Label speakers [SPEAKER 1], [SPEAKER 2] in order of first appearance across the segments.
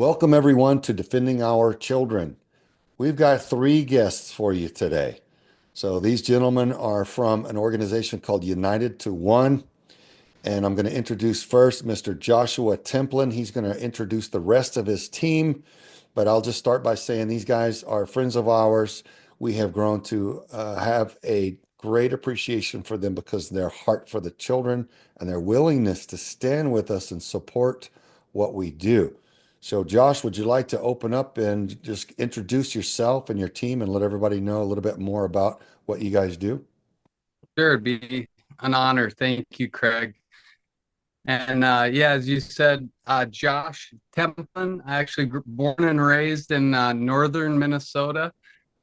[SPEAKER 1] Welcome, everyone, to Defending Our Children. We've got three guests for you today. So, these gentlemen are from an organization called United to One. And I'm going to introduce first Mr. Joshua Templin. He's going to introduce the rest of his team. But I'll just start by saying these guys are friends of ours. We have grown to have a great appreciation for them because of their heart for the children and their willingness to stand with us and support what we do. So, Josh, would you like to open up and just introduce yourself and your team and let everybody know a little bit more about what you guys do?
[SPEAKER 2] Sure, it'd be an honor. Thank you, Craig. And yeah, as you said, Josh Templin, I actually born and raised in northern Minnesota,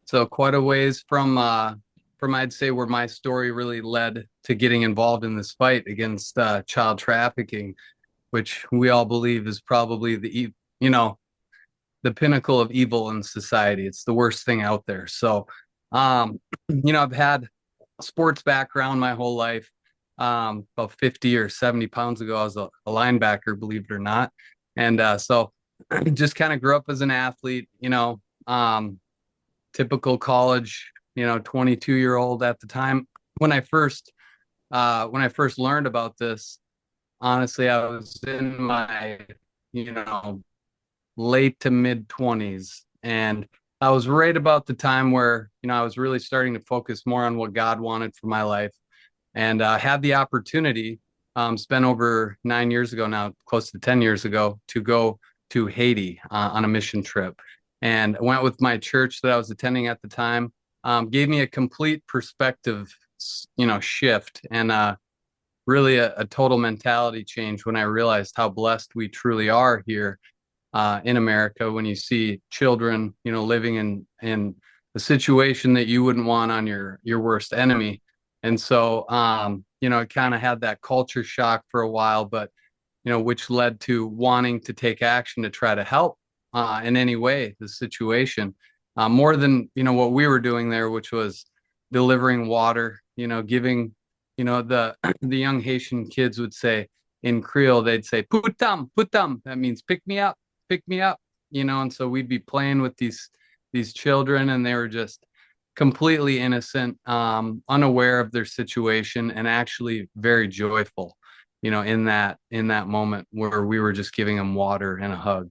[SPEAKER 2] so quite a ways from I'd say where my story really led to getting involved in this fight against child trafficking, which we all believe is probably the pinnacle of evil in society. It's the worst thing out there. So, I've had a sports background my whole life. About 50 or 70 pounds ago, I was a linebacker, believe it or not. And so just kind of grew up as an athlete, typical college, 22-year-old at the time. When I first learned about this, honestly, I was in my, you know, late to mid 20s. And I was right about the time where, I was really starting to focus more on what God wanted for my life and had the opportunity, spent over 9 years ago now, close to 10 years ago, to go to Haiti on a mission trip. And I went with my church that I was attending at the time, gave me a complete perspective, shift and really a total mentality change when I realized how blessed we truly are here in America when you see children, living in a situation that you wouldn't want on your worst enemy. And so, it kind of had that culture shock for a while, but which led to wanting to take action to try to help in any way the situation, more than what we were doing there, which was delivering water, giving, the the young Haitian kids would say in Creole, they'd say putam. That means pick me up, and so we'd be playing with these children, and they were just completely innocent, unaware of their situation, and actually very joyful, in that moment where we were just giving them water and a hug.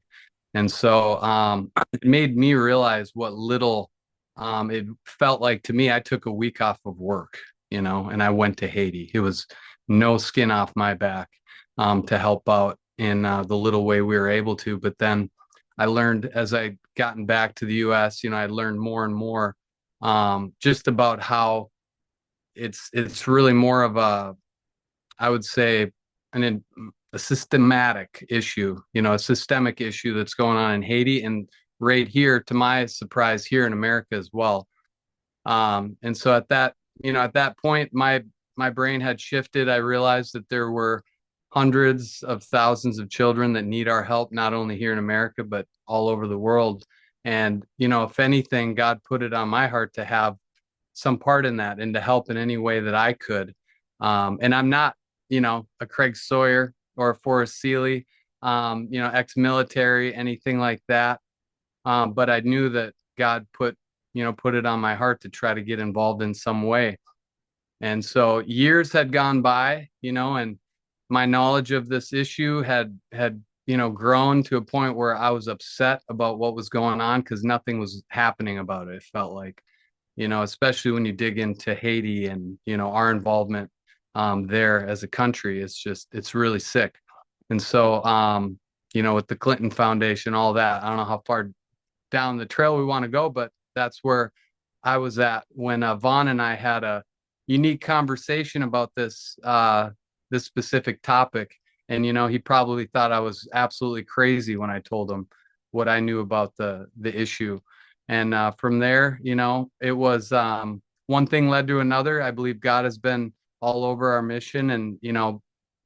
[SPEAKER 2] And so it made me realize what little it felt like to me. I took a week off of work, and I went to Haiti. It was no skin off my back to help out in the little way we were able to. But then I learned as I gotten back to the US, I learned more and more just about how it's really more of I would say, an a systematic issue, a systemic issue that's going on in Haiti and right here, to my surprise, here in America as well. And so at that point, my brain had shifted. I realized that there were hundreds of thousands of children that need our help, not only here in America, but all over the world. And, if anything, God put it on my heart to have some part in that and to help in any way that I could. And I'm not, a Craig Sawyer or a Forrest Sealey, ex-military, anything like that. But I knew that God put it on my heart to try to get involved in some way. And so years had gone by, and my knowledge of this issue had grown to a point where I was upset about what was going on because nothing was happening about it. It felt like, especially when you dig into Haiti and, our involvement there as a country, it's really sick. And so, with the Clinton Foundation, all that, I don't know how far down the trail we want to go, but that's where I was at when Vaughn and I had a unique conversation about this specific topic. And he probably thought I was absolutely crazy when I told him what I knew about the issue. And from there, it was one thing led to another. I believe God has been all over our mission, and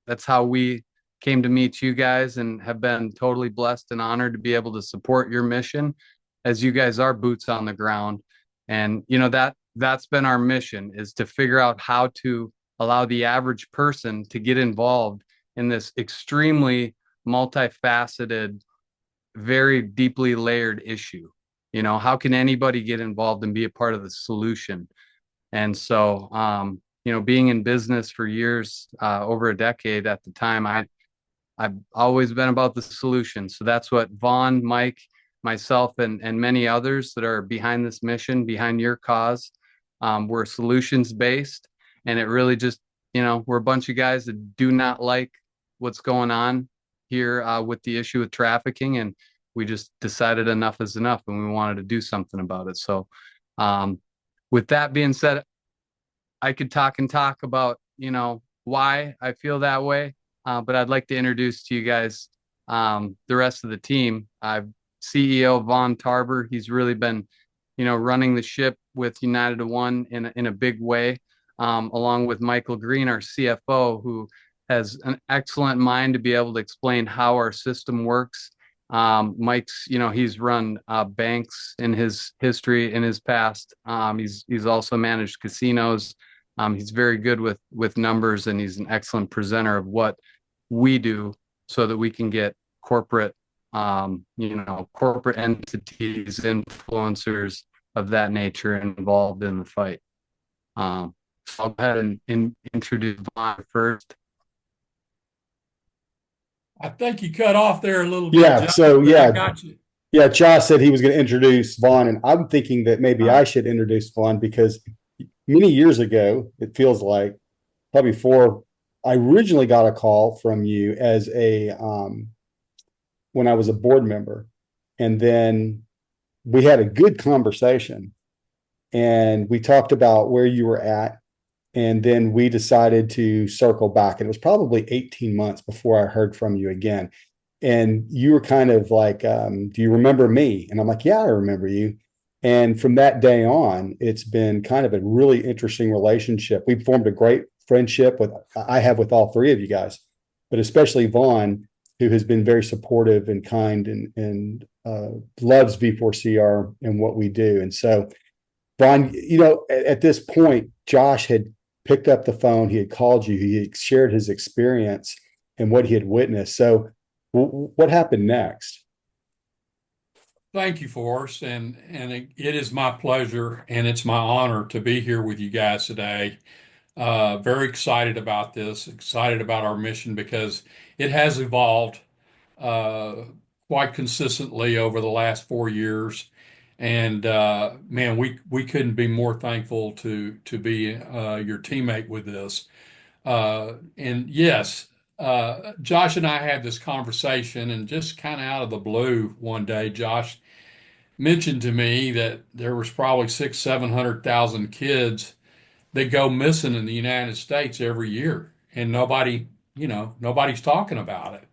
[SPEAKER 2] that's how we came to meet you guys and have been totally blessed and honored to be able to support your mission as you guys are boots on the ground. And that's been our mission, is to figure out how to allow the average person to get involved in this extremely multifaceted very deeply layered issue. How can anybody get involved and be a part of the solution? And so, being in business for years, over a decade at the time, I've always been about the solution. So that's what Vaughn, Mike, myself, and many others that are behind this mission, behind your cause, we're solutions based. And it really just, we're a bunch of guys that do not like what's going on here with the issue of trafficking. And we just decided enough is enough and we wanted to do something about it. So, with that being said, I could talk and talk about, why I feel that way. But I'd like to introduce to you guys the rest of the team. CEO Vaughn Tarver. He's really been, running the ship with United to One in a big way, along with Michael Green, our CFO, who has an excellent mind to be able to explain how our system works. Mike's, he's run banks in his history, in his past. He's also managed casinos. He's very good with numbers, and he's an excellent presenter of what we do so that we can get corporate, corporate entities, influencers of that nature involved in the fight. So I'll go ahead and introduce Vaughn first.
[SPEAKER 3] I think you cut off there a little bit,
[SPEAKER 4] Yeah.
[SPEAKER 3] Josh,
[SPEAKER 4] So
[SPEAKER 3] but I
[SPEAKER 4] yeah,
[SPEAKER 3] got you.
[SPEAKER 4] yeah. Josh said he was going to introduce Vaughn, and I'm thinking that maybe
[SPEAKER 2] Uh,
[SPEAKER 4] I should introduce Vaughn because many years ago, it feels like probably before I originally got a call from you as a when I was a board member, and then we had a good conversation, and we talked about where you were at, and then we decided to circle back. And it was probably 18 months before I heard from you again. And you were kind of like, do you remember me? And I'm like, yeah, I remember you. And from that day on, it's been kind of a really interesting relationship. We've formed a great friendship I have with all three of you guys, but especially Vaughn, who has been very supportive and kind and loves V4CR and what we do. And so, Vaughn, at this point, Josh had picked up the phone. He had called you. He had shared his experience and what he had witnessed. So, what happened next?
[SPEAKER 3] Thank you, Forrest, and it is my pleasure and it's my honor to be here with you guys today. Very excited about this, excited about our mission because it has evolved uh, quite consistently over the last 4 years. And man, we couldn't be more thankful to be your teammate with this. And yes, Josh and I had this conversation, and just kind of out of the blue one day, Josh mentioned to me that there was probably 700,000 kids that go missing in the United States every year, and nobody's talking about it.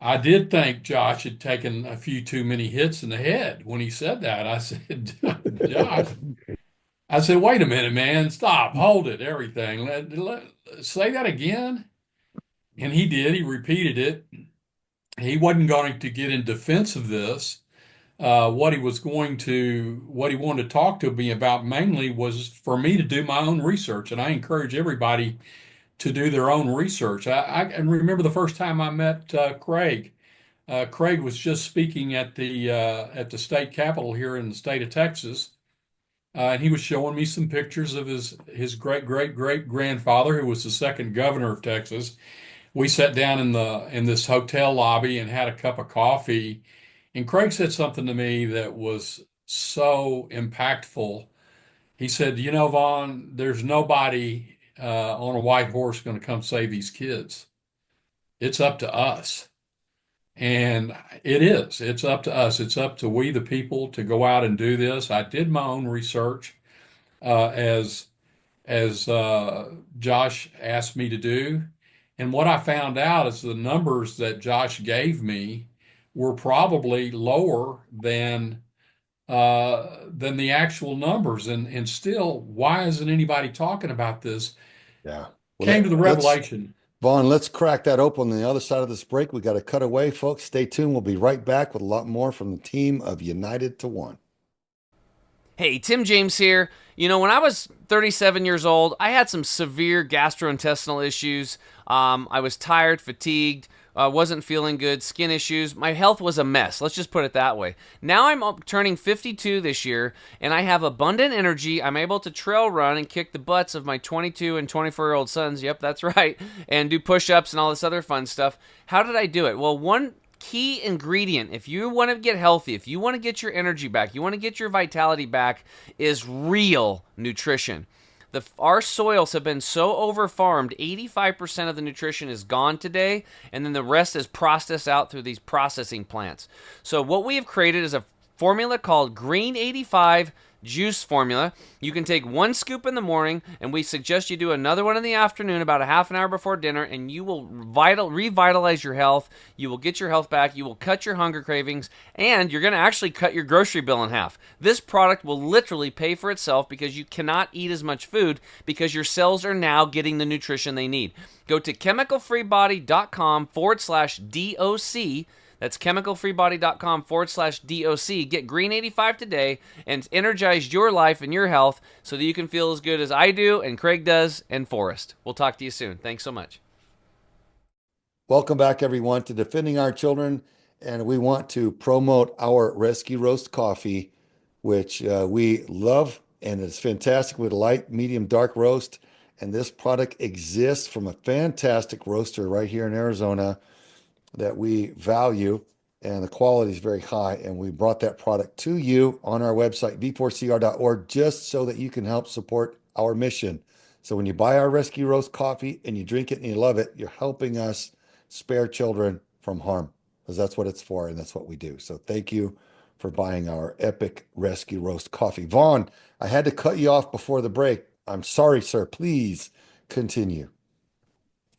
[SPEAKER 3] I did think Josh had taken a few too many hits in the head when he said that. I said, Josh, I said, wait a minute, man, stop, hold it, everything. Say that again. And he did. He repeated it. He wasn't going to get in defense of this. What he wanted to talk to me about mainly was for me to do my own research. And I encourage everybody to do their own research. I can remember the first time I met Craig. Craig was just speaking at the state capitol here in the state of Texas, and he was showing me some pictures of his great great great grandfather, who was the second governor of Texas. We sat down in this hotel lobby and had a cup of coffee, and Craig said something to me that was so impactful. He said, "You know, Vaughn, there's nobody on a white horse going to come save these kids. It's up to us." And it is. It's up to us. It's up to we, the people, to go out and do this. I did my own research as Josh asked me to do, and what I found out is the numbers that Josh gave me were probably lower than the actual numbers. And still, why isn't anybody talking about this?
[SPEAKER 1] Yeah. Well,
[SPEAKER 3] Came to the
[SPEAKER 1] let's,
[SPEAKER 3] revelation.
[SPEAKER 1] Vaughn, let's crack that open on the other side of this break. We got to cut away, folks. Stay tuned. We'll be right back with a lot more from the team of United to One.
[SPEAKER 5] Hey, Tim James here. When I was 37 years old, I had some severe gastrointestinal issues. I was tired, fatigued, wasn't feeling good, skin issues. My health was a mess. Let's just put it that way. Now I'm turning 52 this year, and I have abundant energy. I'm able to trail run and kick the butts of my 22 and 24-year-old sons. Yep, that's right. And do push ups and all this other fun stuff. How did I do it? Well, one key ingredient, if you want to get healthy, if you want to get your energy back, you want to get your vitality back, is real nutrition. Our soils have been so over-farmed, 85% of the nutrition is gone today, and then the rest is processed out through these processing plants. So what we have created is a formula called Green 85 juice formula. You can take 1 scoop in the morning, and we suggest you do another one in the afternoon about a half an hour before dinner, and you will revitalize your health. You will get your health back. You will cut your hunger cravings, and you're going to actually cut your grocery bill in half. This product will literally pay for itself because you cannot eat as much food because your cells are now getting the nutrition they need. Go to chemicalfreebody.com/DOC. That's chemicalfreebody.com/DOC. Get Green 85 today and energize your life and your health so that you can feel as good as I do and Craig does and Forrest. We'll talk to you soon. Thanks so much.
[SPEAKER 1] Welcome back, everyone, to Defending Our Children. And we want to promote our Rescue Roast Coffee, which we love, and it's fantastic with light, medium, dark roast. And this product exists from a fantastic roaster right here in Arizona that we value, and the quality is very high. And we brought that product to you on our website, v4cr.org, just so that you can help support our mission. So when you buy our Rescue Roast Coffee and you drink it and you love it, you're helping us spare children from harm, because that's what it's for, and that's what we do. So thank you for buying our epic Rescue Roast Coffee. Vaughn, I had to cut you off before the break. I'm sorry, sir. Please continue.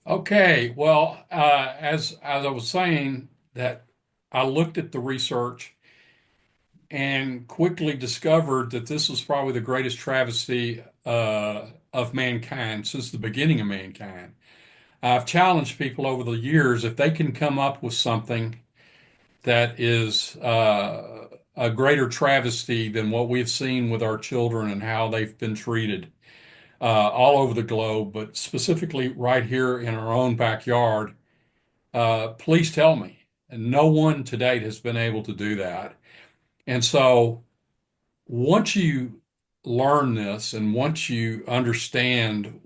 [SPEAKER 3] Okay, well, as I was saying, that I looked at the research and quickly discovered that this was probably the greatest travesty of mankind since the beginning of mankind. I've challenged people over the years if they can come up with something that is a greater travesty than what we've seen with our children and how they've been treated all over the globe, but specifically right here in our own backyard. Please tell me. And no one to date has been able to do that. And so once you learn this and once you understand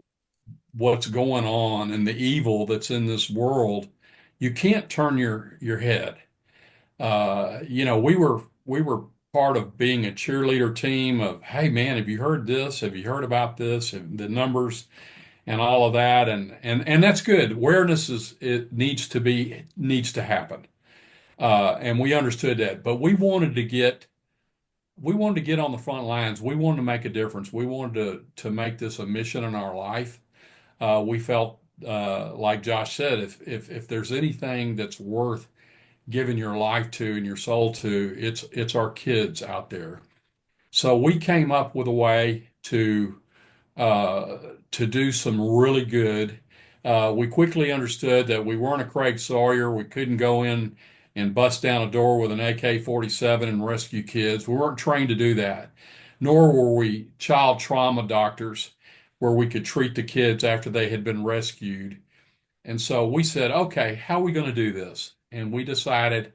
[SPEAKER 3] what's going on and the evil that's in this world, you can't turn your head. We were part of being a cheerleader team of, hey man, have you heard this? Have you heard about this? The numbers and all of that, and that's good. Awareness needs to happen, and we understood that. But we wanted to get on the front lines. We wanted to make a difference. We wanted to make this a mission in our life. We felt like Josh said, if there's anything that's worth giving your life to and your soul to, it's our kids out there. So we came up with a way to do some really good. We quickly understood that we weren't a Craig Sawyer. We couldn't go in and bust down a door with an AK-47 and rescue kids. We weren't trained to do that, nor were we child trauma doctors where we could treat the kids after they had been rescued. And so we said, okay, how are we going to do this? And we decided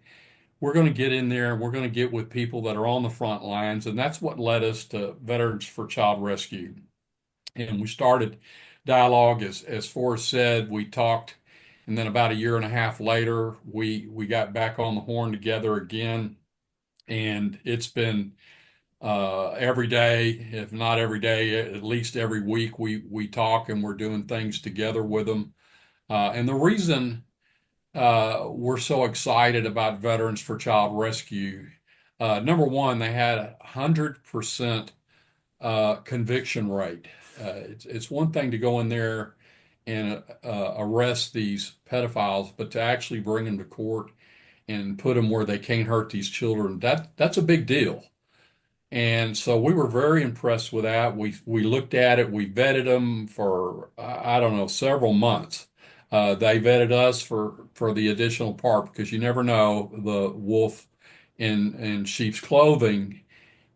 [SPEAKER 3] we're going to get in there and we're going to get with people that are on the front lines. And that's what led us to Veterans for Child Rescue. And we started dialogue, as Forrest said. We talked, and then about a year and a half later, we got back on the horn together again. And it's been every day, if not every day, at least every week, we talk and we're doing things together with them. And the reason we're so excited about Veterans for Child Rescue, number one, they had 100% conviction rate. It's one thing to go in there and arrest these pedophiles, but to actually bring them to court and put them where they can't hurt these children, that's a big deal. And so we were very impressed with that. We looked at it, we vetted them for I don't know, several months. They vetted us for the additional part because you never know, the wolf in sheep's clothing.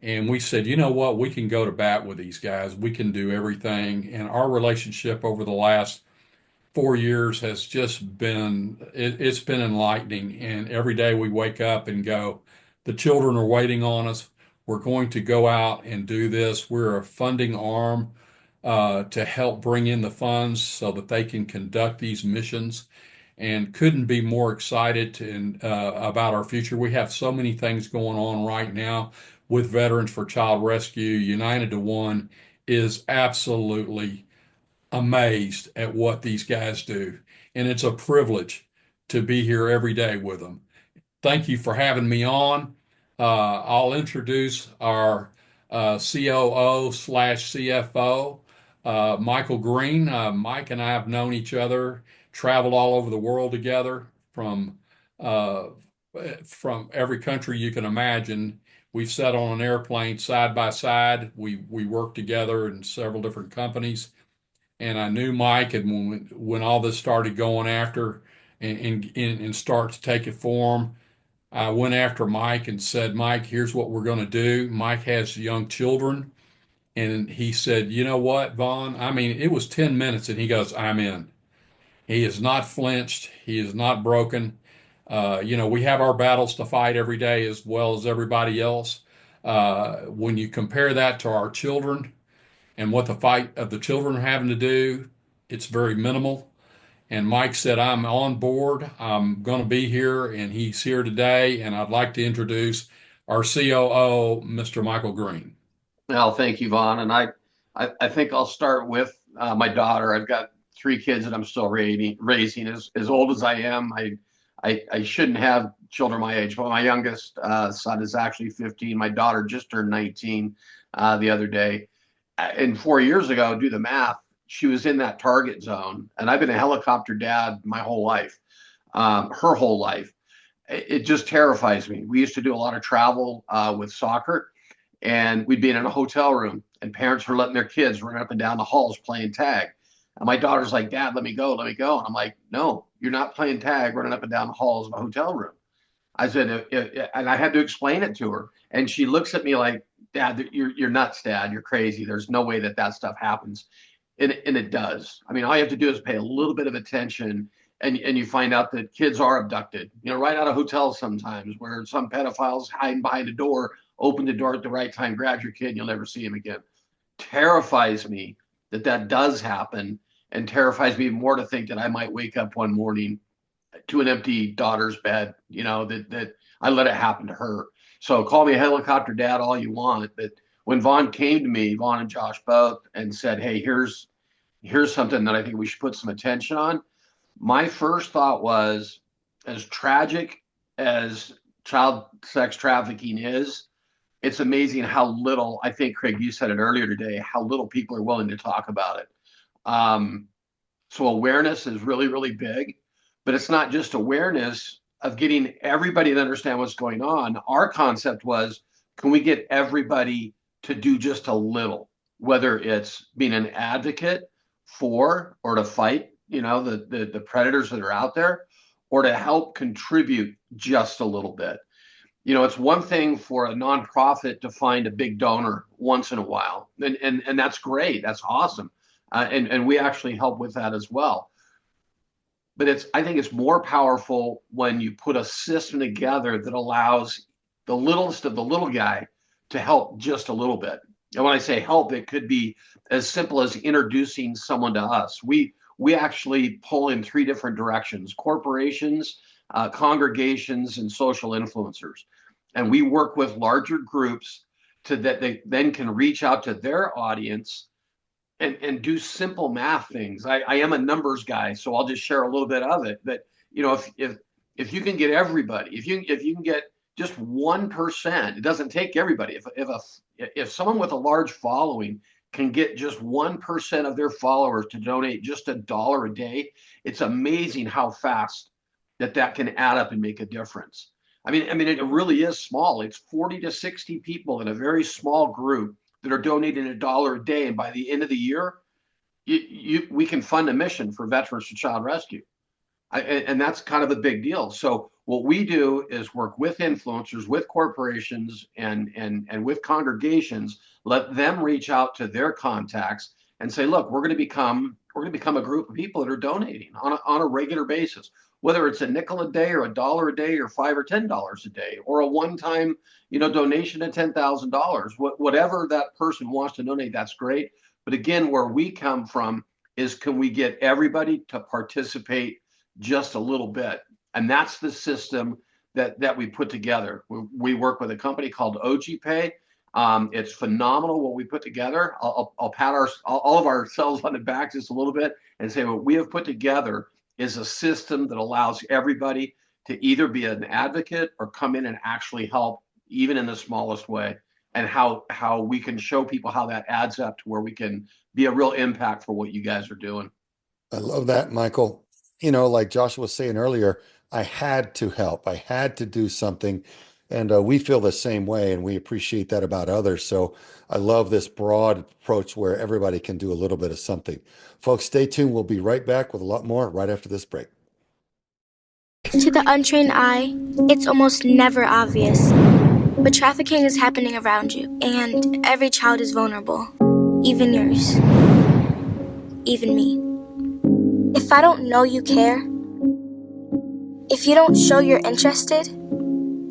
[SPEAKER 3] And we said, you know what, we can go to bat with these guys. We can do everything. And our relationship over the last 4 years has just been, it's been enlightening. And every day we wake up and go, the children are waiting on us. We're going to go out and do this. We're a funding arm to help bring in the funds so that they can conduct these missions, and couldn't be more excited about our future. We have so many things going on right now with Veterans for Child Rescue. United to One is absolutely amazed at what these guys do, and it's a privilege to be here every day with them. Thank you for having me on. I'll introduce our COO slash CFO, Michael Green. Mike and I have known each other, traveled all over the world together uh, from every country you can imagine. We've sat on an airplane side by side. We worked together in several different companies, and I knew Mike. And when all this started going after and start to take it form, I went after Mike and said, Mike, here's what we're going to do. Mike has young children. And he said, you know what, Vaughn? I mean, it was 10 minutes and he goes, I'm in. He is not flinched. He is not broken. We have our battles to fight every day as well as everybody else. When you compare that to our children and what the fight of the children are having to do, it's very minimal. And Mike said, I'm on board. I'm going to be here, and he's here today. And I'd like to introduce our COO, Mr. Michael Green.
[SPEAKER 6] Well, thank you, Vaughn. And I think I'll start with my daughter. I've got three kids that I'm still raising. As old as I am, I shouldn't have children my age, but my youngest son is actually 15. My daughter just turned 19 the other day. And 4 years ago, do the math, she was in that target zone. And I've been a helicopter dad my whole life, her whole life. It just terrifies me. We used to do a lot of travel with soccer, and we'd be in a hotel room, and parents were letting their kids run up and down the halls playing tag. And my daughter's like, Dad, let me go, let me go. And I'm like, no, you're not playing tag running up and down the halls of a hotel room. I said, and I had to explain it to her. And she looks at me like, Dad, you're nuts, Dad. You're crazy. There's no way that stuff happens. And it does. I mean, all you have to do is pay a little bit of attention, and you find out that kids are abducted, right out of hotels sometimes, where some pedophiles hiding behind a door, open the door at the right time, grab your kid, and you'll never see him again. Terrifies me that does happen, and terrifies me more to think that I might wake up one morning to an empty daughter's bed, that I let it happen to her. So call me a helicopter dad all you want, but when Vaughn came to me, Vaughn and Josh both, and said, hey, here's something that I think we should put some attention on, my first thought was, as tragic as child sex trafficking is, it's amazing how little, I think, Craig, you said it earlier today, how little people are willing to talk about it. So awareness is really, really big, but it's not just awareness of getting everybody to understand what's going on. Our concept was, can we get everybody to do just a little, whether it's being an advocate for or to fight, the predators that are out there, or to help contribute just a little bit. It's one thing for a nonprofit to find a big donor once in a while, and that's great. That's awesome. And we actually help with that as well. But I think it's more powerful when you put a system together that allows the littlest of the little guy to help just a little bit. And when I say help, it could be as simple as introducing someone to us. We actually pull in three different directions: corporations, congregations, and social influencers. And we work with larger groups that they then can reach out to their audience and do simple math things. I am a numbers guy, so I'll just share a little bit of it. But if you can get everybody, if you can get just 1%, it doesn't take everybody. If someone with a large following can get just 1% of their followers to donate just $1 a day, it's amazing how fast that can add up and make a difference. I mean, it really is small. It's 40 to 60 people in a very small group that are donating $1 a day, and by the end of the year, we can fund a mission for Veterans for Child Rescue, and that's kind of a big deal. So What we do is work with influencers, with corporations, and with congregations. Let them reach out to their contacts and say, look, we're going to become a group of people that are donating on a regular basis, whether it's a nickel a day or $1 a day or $5 or $10 a day or a one-time donation of $10,000. Whatever that person wants to donate, that's great. But again, where we come from is, can we get everybody to participate just a little bit? And that's the system that we put together. We work with a company called OG Pay. It's phenomenal what we put together. I'll pat all of ourselves on the back just a little bit and say what we have put together is a system that allows everybody to either be an advocate or come in and actually help, even in the smallest way, and how we can show people how that adds up to where we can be a real impact for what you guys are doing.
[SPEAKER 1] I love that, Michael. Like Joshua was saying earlier, I had to help. I had to do something. And we feel the same way, and we appreciate that about others. So I love this broad approach where everybody can do a little bit of something. Folks, stay tuned. We'll be right back with a lot more right after this break.
[SPEAKER 7] To the untrained eye, it's almost never obvious. But trafficking is happening around you, and every child is vulnerable. Even yours. Even me. If I don't know you care, if you don't show you're interested,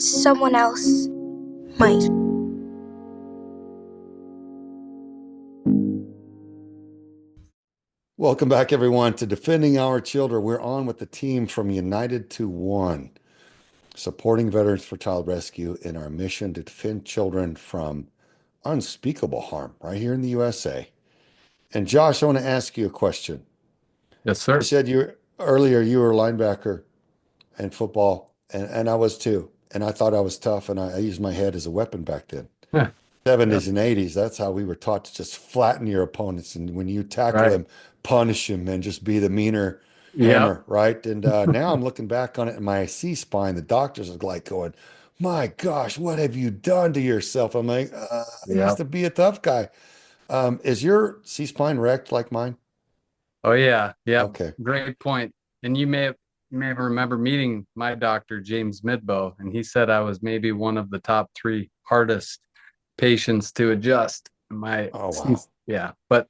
[SPEAKER 7] someone else might.
[SPEAKER 1] Welcome back, everyone, to Defending Our Children. We're on with the team from United to One, supporting Veterans for Child Rescue in our mission to defend children from unspeakable harm right here in the USA. And Josh, I want to ask you a question.
[SPEAKER 2] Yes, sir.
[SPEAKER 1] You said earlier you were a linebacker in football, and I was too. And I thought I was tough, and I used my head as a weapon back then.
[SPEAKER 2] Yeah.
[SPEAKER 1] 70s and 80s, that's how we were taught to just flatten your opponents. And when you tackle
[SPEAKER 2] Right.
[SPEAKER 1] them, punish them and just be the meaner
[SPEAKER 2] Yep.
[SPEAKER 1] hammer, right? And now I'm looking back on it and my C-spine, the doctors are like going, my gosh, what have you done to yourself? I'm like, I
[SPEAKER 2] Yep.
[SPEAKER 1] used to be a tough guy. Is your C-spine wrecked like mine?
[SPEAKER 2] Oh yeah. Yep.
[SPEAKER 1] Okay.
[SPEAKER 2] Great point. And you may have remember meeting my doctor, James Midbow, and he said I was maybe one of the top 3 hardest patients to adjust.
[SPEAKER 1] Oh, wow.
[SPEAKER 2] Yeah, but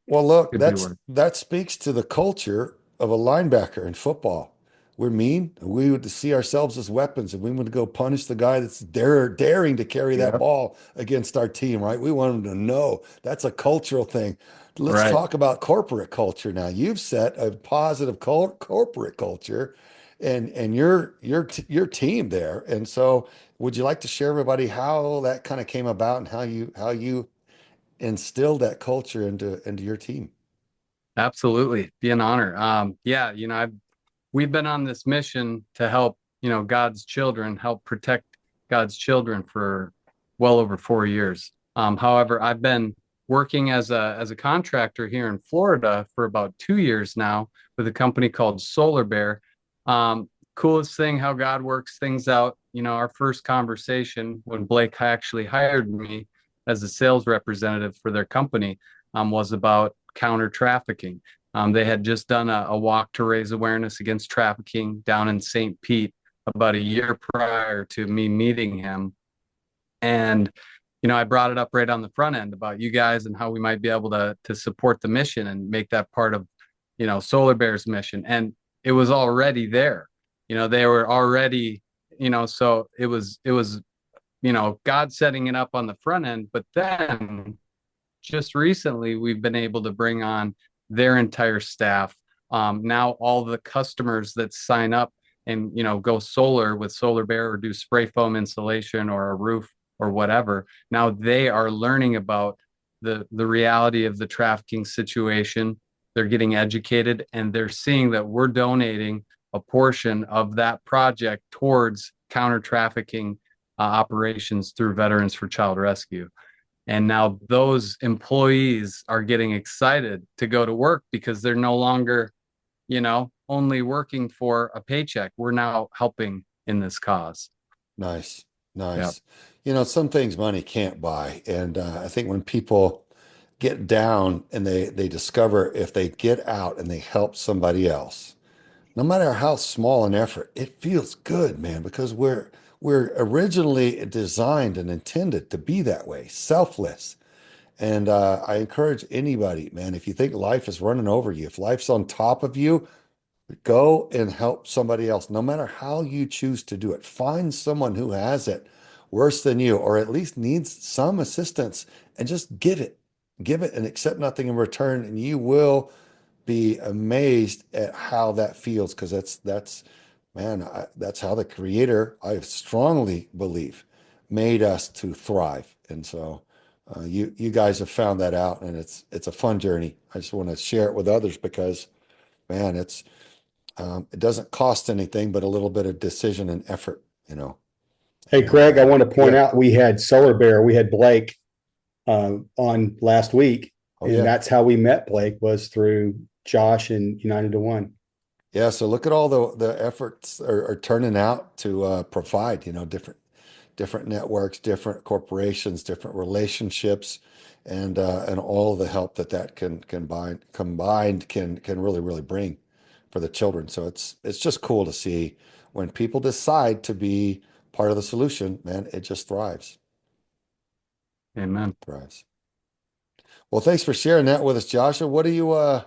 [SPEAKER 1] Well, look,
[SPEAKER 2] could be worse.
[SPEAKER 1] that speaks to the culture of a linebacker in football. We're mean. We would see ourselves as weapons, and we would go punish the guy that's daring to carry that
[SPEAKER 2] Yep.
[SPEAKER 1] ball against our team, right? We want them to know that's a cultural thing. Let's
[SPEAKER 2] Right.
[SPEAKER 1] talk about corporate culture now. You've set a positive corporate culture, and your team there. And so, would you like to share everybody how that kind of came about and how you instilled that culture into your team?
[SPEAKER 2] Absolutely. Be an honor. Yeah, we've been on this mission to help, God's children, help protect God's children for well over 4 years. However, I've been working as a contractor here in Florida for about 2 years now with a company called Solar Bear. Coolest thing, how God works things out. Our first conversation when Blake actually hired me as a sales representative for their company was about counter-trafficking. They had just done a walk to raise awareness against trafficking down in St. Pete about a year prior to me meeting him. And, I brought it up right on the front end about you guys and how we might be able to support the mission and make that part of, Solar Bear's mission. And it was already there. They were already, so it was, God setting it up on the front end. But then just recently, we've been able to bring on their entire staff. Now all the customers that sign up and go solar with Solar Bear or do spray foam insulation or a roof or whatever, now they are learning about the reality of the trafficking situation. They're getting educated and they're seeing that we're donating a portion of that project towards counter-trafficking operations through Veterans for Child Rescue. And now those employees are getting excited to go to work because they're no longer, only working for a paycheck. We're now helping in this cause.
[SPEAKER 1] Nice,
[SPEAKER 2] Yep.
[SPEAKER 1] nice. Some things money can't buy. And I think when people get down and they discover if they get out and they help somebody else, no matter how small an effort, it feels good, man, because we're originally designed and intended to be that way, selfless. And I encourage anybody, man, if you think life is running over you, if life's on top of you, go and help somebody else, no matter how you choose to do it. Find someone who has it worse than you, or at least needs some assistance, and just give it. Give it and accept nothing in return, and you will be amazed at how that feels, because that's man, that's how the Creator, I strongly believe, made us to thrive. And so you guys have found that out, and it's a fun journey. I just want to share it with others because, man, it doesn't cost anything but a little bit of decision and effort, you know.
[SPEAKER 4] Hey,
[SPEAKER 1] And
[SPEAKER 4] Craig, I want to point
[SPEAKER 1] yeah,
[SPEAKER 4] out we had Solar Bear, we had Blake on last week,
[SPEAKER 1] oh
[SPEAKER 4] and
[SPEAKER 1] yeah,
[SPEAKER 4] that's how we met Blake, was through Josh and United to One.
[SPEAKER 1] yeah. So look at all the efforts are turning out to provide, you know, different networks, different corporations, different relationships, and all the help that can combined can really bring for the children. So it's just cool to see when people decide to be part of the solution, man, it just thrives.
[SPEAKER 2] Amen.
[SPEAKER 1] Thrives. Well, thanks for sharing that with us, Joshua. What do you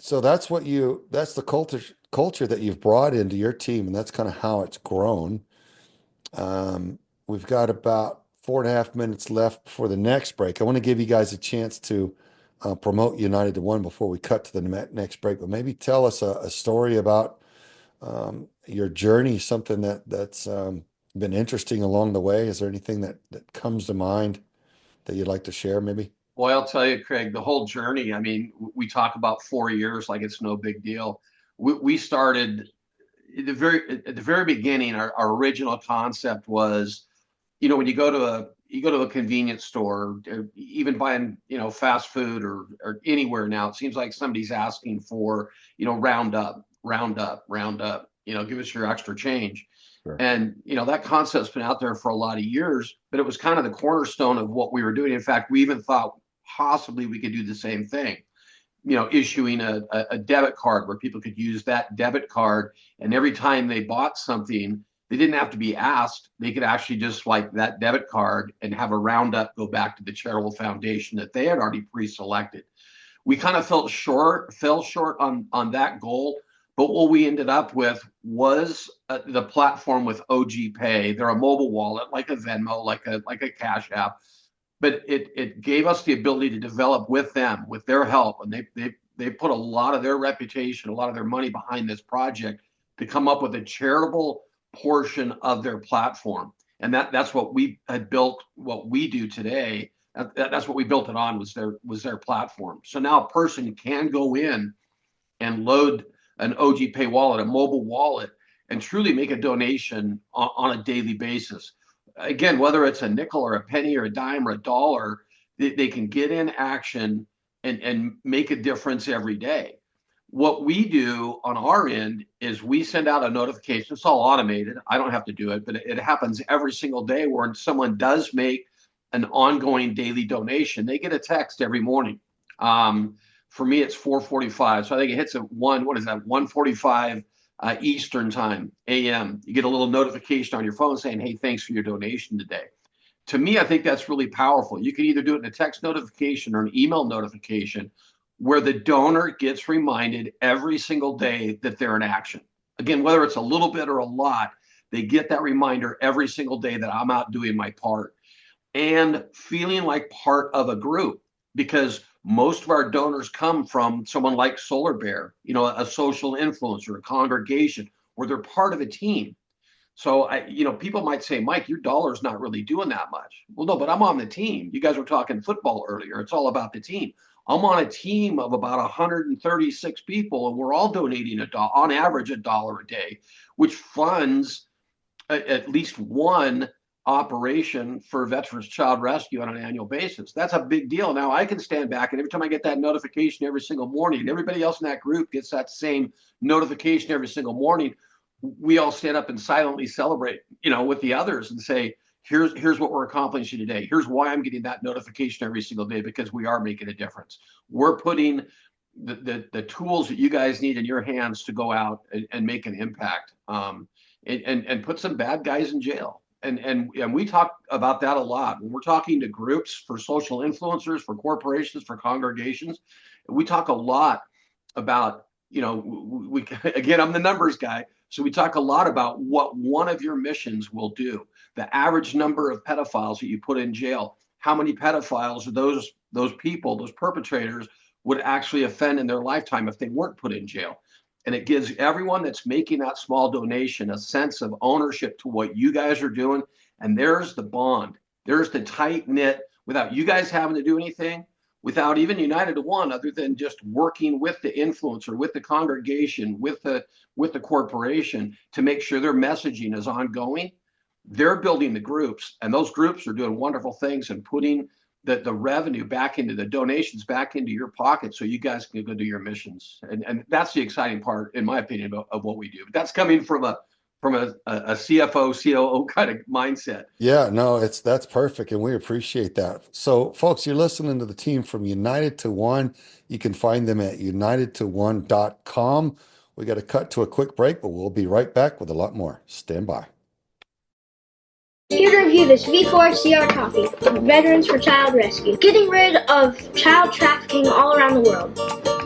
[SPEAKER 1] so that's the culture that you've brought into your team, and that's kind of how it's grown. We've got about 4.5 minutes left before the next break. I want to give you guys a chance to promote United to One before we cut to the next break, but maybe tell us a story about your journey, something that's been interesting along the way. Is there anything that comes to mind that you'd like to share, maybe?
[SPEAKER 6] Well, I'll tell you, Craig, the whole journey. I mean, we talk about 4 years like it's no big deal. We started at the very beginning. Our original concept was, when you go to a convenience store, even buying, fast food or anywhere now, it seems like somebody's asking for, round up, round up, round up, give us your extra change.
[SPEAKER 1] Sure.
[SPEAKER 6] And, that concept's been out there for a lot of years, but it was kind of the cornerstone of what we were doing. In fact, we even thought possibly we could do the same thing, issuing a debit card where people could use that debit card. And every time they bought something, they didn't have to be asked. They could actually just swipe that debit card and have a roundup go back to the charitable foundation that they had already pre-selected. We kind of fell short on that goal. But what we ended up with was the platform with OG Pay. They're a mobile wallet, like a Venmo, like a Cash App. But it gave us the ability to develop with them, with their help, and they put a lot of their reputation, a lot of their money behind this project to come up with a charitable portion of their platform. And that's what we had built. What we do today, that's what we built it on, was their platform. So now a person can go in and load an OG Pay wallet, a mobile wallet, and truly make a donation on a daily basis. Again, whether it's a nickel or a penny or a dime or a dollar, they can get in action and make a difference every day. What we do on our end is we send out a notification. It's all automated. I don't have to do it, but it happens every single day where someone does make an ongoing daily donation. They get a text every morning. For me, it's 4:45. So I think it hits at 1:45 Eastern time, AM. You get a little notification on your phone saying, hey, thanks for your donation today. To me, I think that's really powerful. You can either do it in a text notification or an email notification where the donor gets reminded every single day that they're in action. Again, whether it's a little bit or a lot, they get that reminder every single day that I'm out doing my part and feeling like part of a group, because most of our donors come from someone like Solar Bear, a social influencer, a congregation, where they're part of a team. So people might say, Mike, your dollar's not really doing that much. Well, no, but I'm on the team. You guys were talking football earlier. It's all about the team. I'm on a team of about 136 people, and we're all donating on average $1 a day, which funds at least one operation for Veterans Child Rescue on an annual basis. That's a big deal. Now I can stand back, and every time I get that notification every single morning, and everybody else in that group gets that same notification every single morning, we all stand up and silently celebrate, with the others and say, here's what we're accomplishing today. Here's why I'm getting that notification every single day, because we are making a difference. We're putting the tools that you guys need in your hands to go out and make an impact, and put some bad guys in jail. And we talk about that a lot when we're talking to groups, for social influencers, for corporations, for congregations. We talk a lot about, we again, I'm the numbers guy. So we talk a lot about what one of your missions will do. The average number of pedophiles that you put in jail, how many pedophiles are those people, those perpetrators, would actually offend in their lifetime if they weren't put in jail. And it gives everyone that's making that small donation a sense of ownership to what you guys are doing. And there's the bond. There's the tight knit, without you guys having to do anything, without even United to One, other than just working with the influencer, with the congregation, with the corporation, to make sure their messaging is ongoing. They're building the groups, and those groups are doing wonderful things and putting the revenue back into the donations, back into your pocket, so you guys can go do your missions. And that's the exciting part, in my opinion, of what we do. But that's coming from a CFO, COO kind of mindset.
[SPEAKER 1] Yeah, no, that's perfect, and we appreciate that. So, folks, you're listening to the team from United to One. You can find them at unitedto1.com. We got to cut to a quick break, but we'll be right back with a lot more. Stand by.
[SPEAKER 8] Here to review this V4CR coffee from Veterans for Child Rescue. Getting rid of child trafficking all around the world.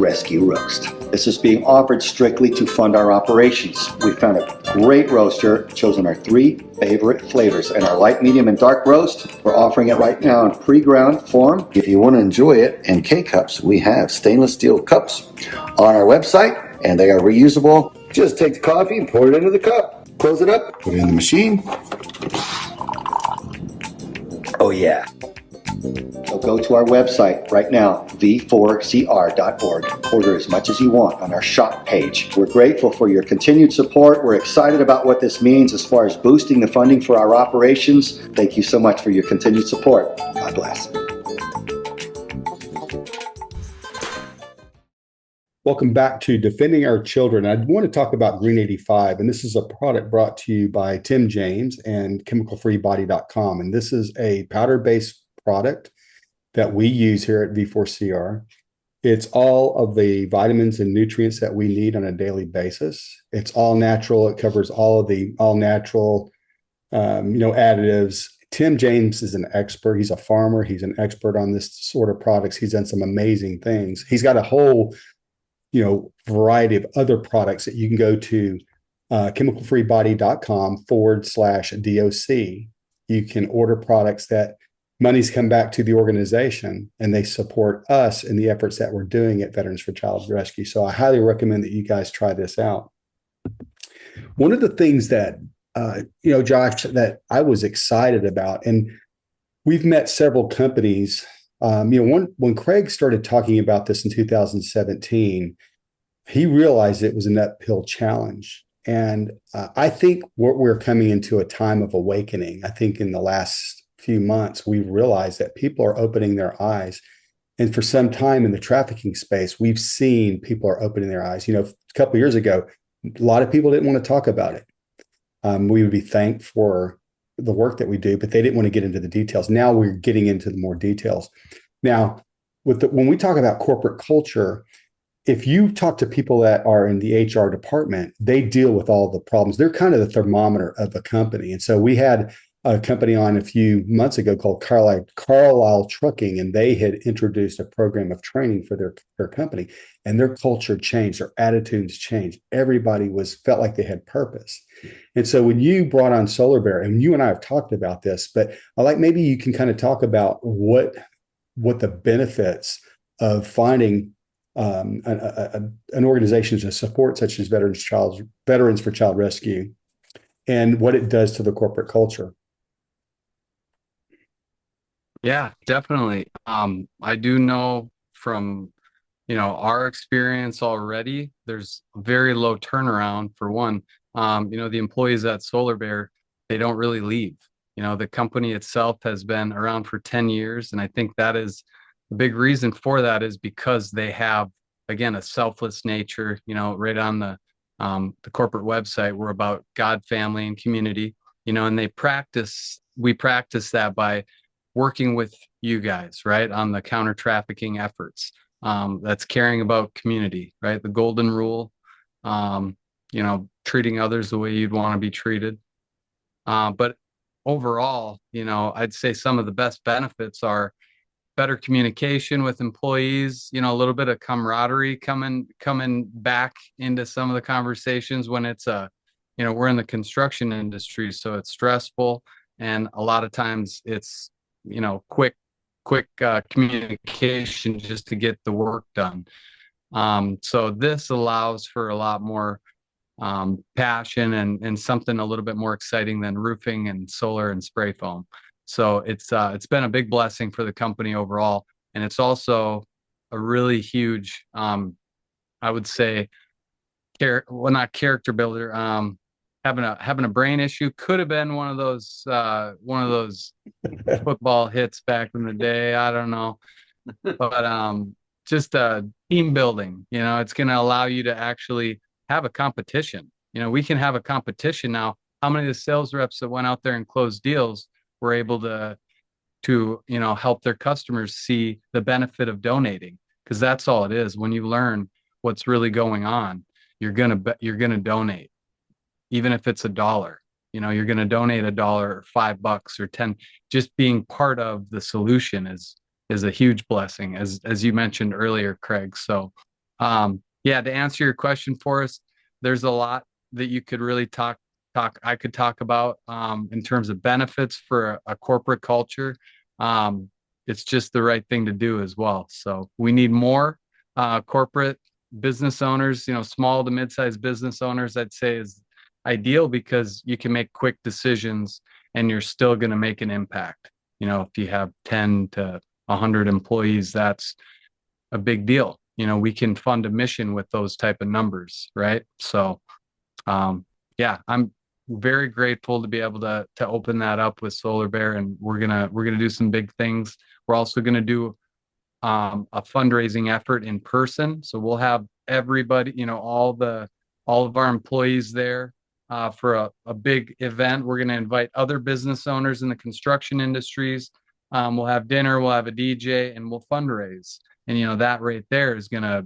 [SPEAKER 9] Rescue Roast. This is being offered strictly to fund our operations. We found a great roaster, chosen our 3 favorite flavors, and our light, medium, and dark roast, we're offering it right now in pre-ground form. If you want to enjoy it in K-cups, we have stainless steel cups on our website, and they are reusable. Just take the coffee and pour it into the cup. Close it up, put it in the machine. Oh yeah. So go to our website right now, v4cr.org. Order as much as you want on our shop page. We're grateful for your continued support. We're excited about what this means as far as boosting the funding for our operations. Thank you so much for your continued support. God bless.
[SPEAKER 4] Welcome back to Defending Our Children. I want to talk about Green 85, and this is a product brought to you by Tim James and chemicalfreebody.com. And this is a powder-based product that we use here at V4CR. It's all of the vitamins and nutrients that we need on a daily basis. It's all natural. It covers all of the all natural, additives. Tim James is an expert. He's a farmer. He's an expert on this sort of products. He's done some amazing things. He's got a whole variety of other products that you can go to chemicalfreebody.com/DOC. You can order products that money's come back to the organization, and they support us in the efforts that we're doing at Veterans for Child Rescue. So I highly recommend that you guys try this out. One of the things that, Josh, that I was excited about, and we've met several companies. When Craig started talking about this in 2017, he realized it was an uphill challenge. And I think we're coming into a time of awakening. I think in the last few months, we've realized that people are opening their eyes. And for some time in the trafficking space, we've seen people are opening their eyes. A couple of years ago, a lot of people didn't want to talk about it. We would be thanked for the work that we do, but they didn't want to get into the details. Now we're getting into the more details. Now, when we talk about corporate culture, if you talk to people that are in the HR department, they deal with all the problems. They're kind of the thermometer of a company. And so we had a company on a few months ago called Carlisle Trucking, and they had introduced a program of training for their company, and their culture changed, their attitudes changed. Everybody felt like they had purpose. And so when you brought on Solar Bear, and you and I have talked about this, but maybe you can kind of talk about what the benefits of finding an organization to support such as Veterans for Child Rescue, and what it does to the corporate culture.
[SPEAKER 2] Yeah, definitely. I do know from, our experience already, there's very low turnaround for one. The employees at Solar Bear, they don't really leave. The company itself has been around for 10 years. And I think that is the big reason for that, is because they have, again, a selfless nature. Right on the corporate website, we're about God, family, and community, and we practice that by working with you guys, right, on the counter-trafficking efforts. That's caring about community, right? The golden rule, treating others the way you'd want to be treated. But overall, I'd say some of the best benefits are better communication with employees, a little bit of camaraderie coming back into some of the conversations when it's we're in the construction industry, so it's stressful, and a lot of times it's quick communication just to get the work done. So this allows for a lot more passion and something a little bit more exciting than roofing and solar and spray foam. So it's been a big blessing for the company overall, and it's also a really huge, I would say, not character builder. Having a brain issue could have been one of those football hits back in the day. I don't know, but just team building. It's going to allow you to actually have a competition. We can have a competition now. How many of the sales reps that went out there and closed deals were able to help their customers see the benefit of donating? Because that's all it is. When you learn what's really going on, you're gonna donate, even if it's $1. You're gonna donate $1 or $5 or 10. Just being part of the solution is a huge blessing, as you mentioned earlier, Craig. So, yeah, to answer your question, Forrest, there's a lot that you could really I could talk about in terms of benefits for a corporate culture. It's just the right thing to do as well. So we need more corporate business owners, small to mid-sized business owners, I'd say is ideal, because you can make quick decisions and you're still going to make an impact. If you have 10 to 100 employees, that's a big deal. We can fund a mission with those type of numbers, right? So, yeah, I'm very grateful to be able to open that up with Solar Bear, and we're gonna do some big things. We're also gonna do a fundraising effort in person, so we'll have everybody, all of our employees there for a big event. We're gonna invite other business owners in the construction industries. We'll have dinner, we'll have a DJ, and we'll fundraise. And that right there is gonna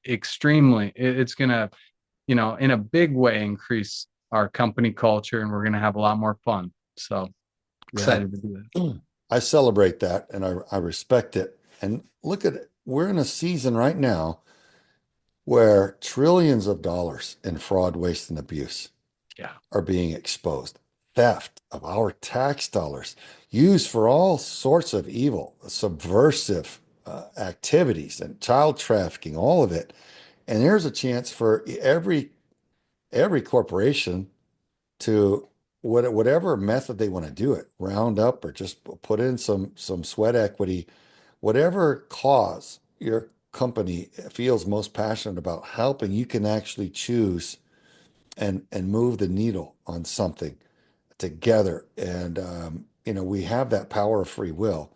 [SPEAKER 2] it's gonna in a big way increase our company culture, and we're going to have a lot more fun. So excited to do that.
[SPEAKER 1] I celebrate that, and I respect it. And look at it. We're in a season right now where trillions of dollars in fraud, waste, and abuse are being exposed. Theft of our tax dollars used for all sorts of evil, subversive activities, and child trafficking, all of it. And there's a chance for every corporation to whatever method they want to do it, round up or just put in some sweat equity, whatever cause your company feels most passionate about helping, you can actually choose and move the needle on something together. And we have that power of free will,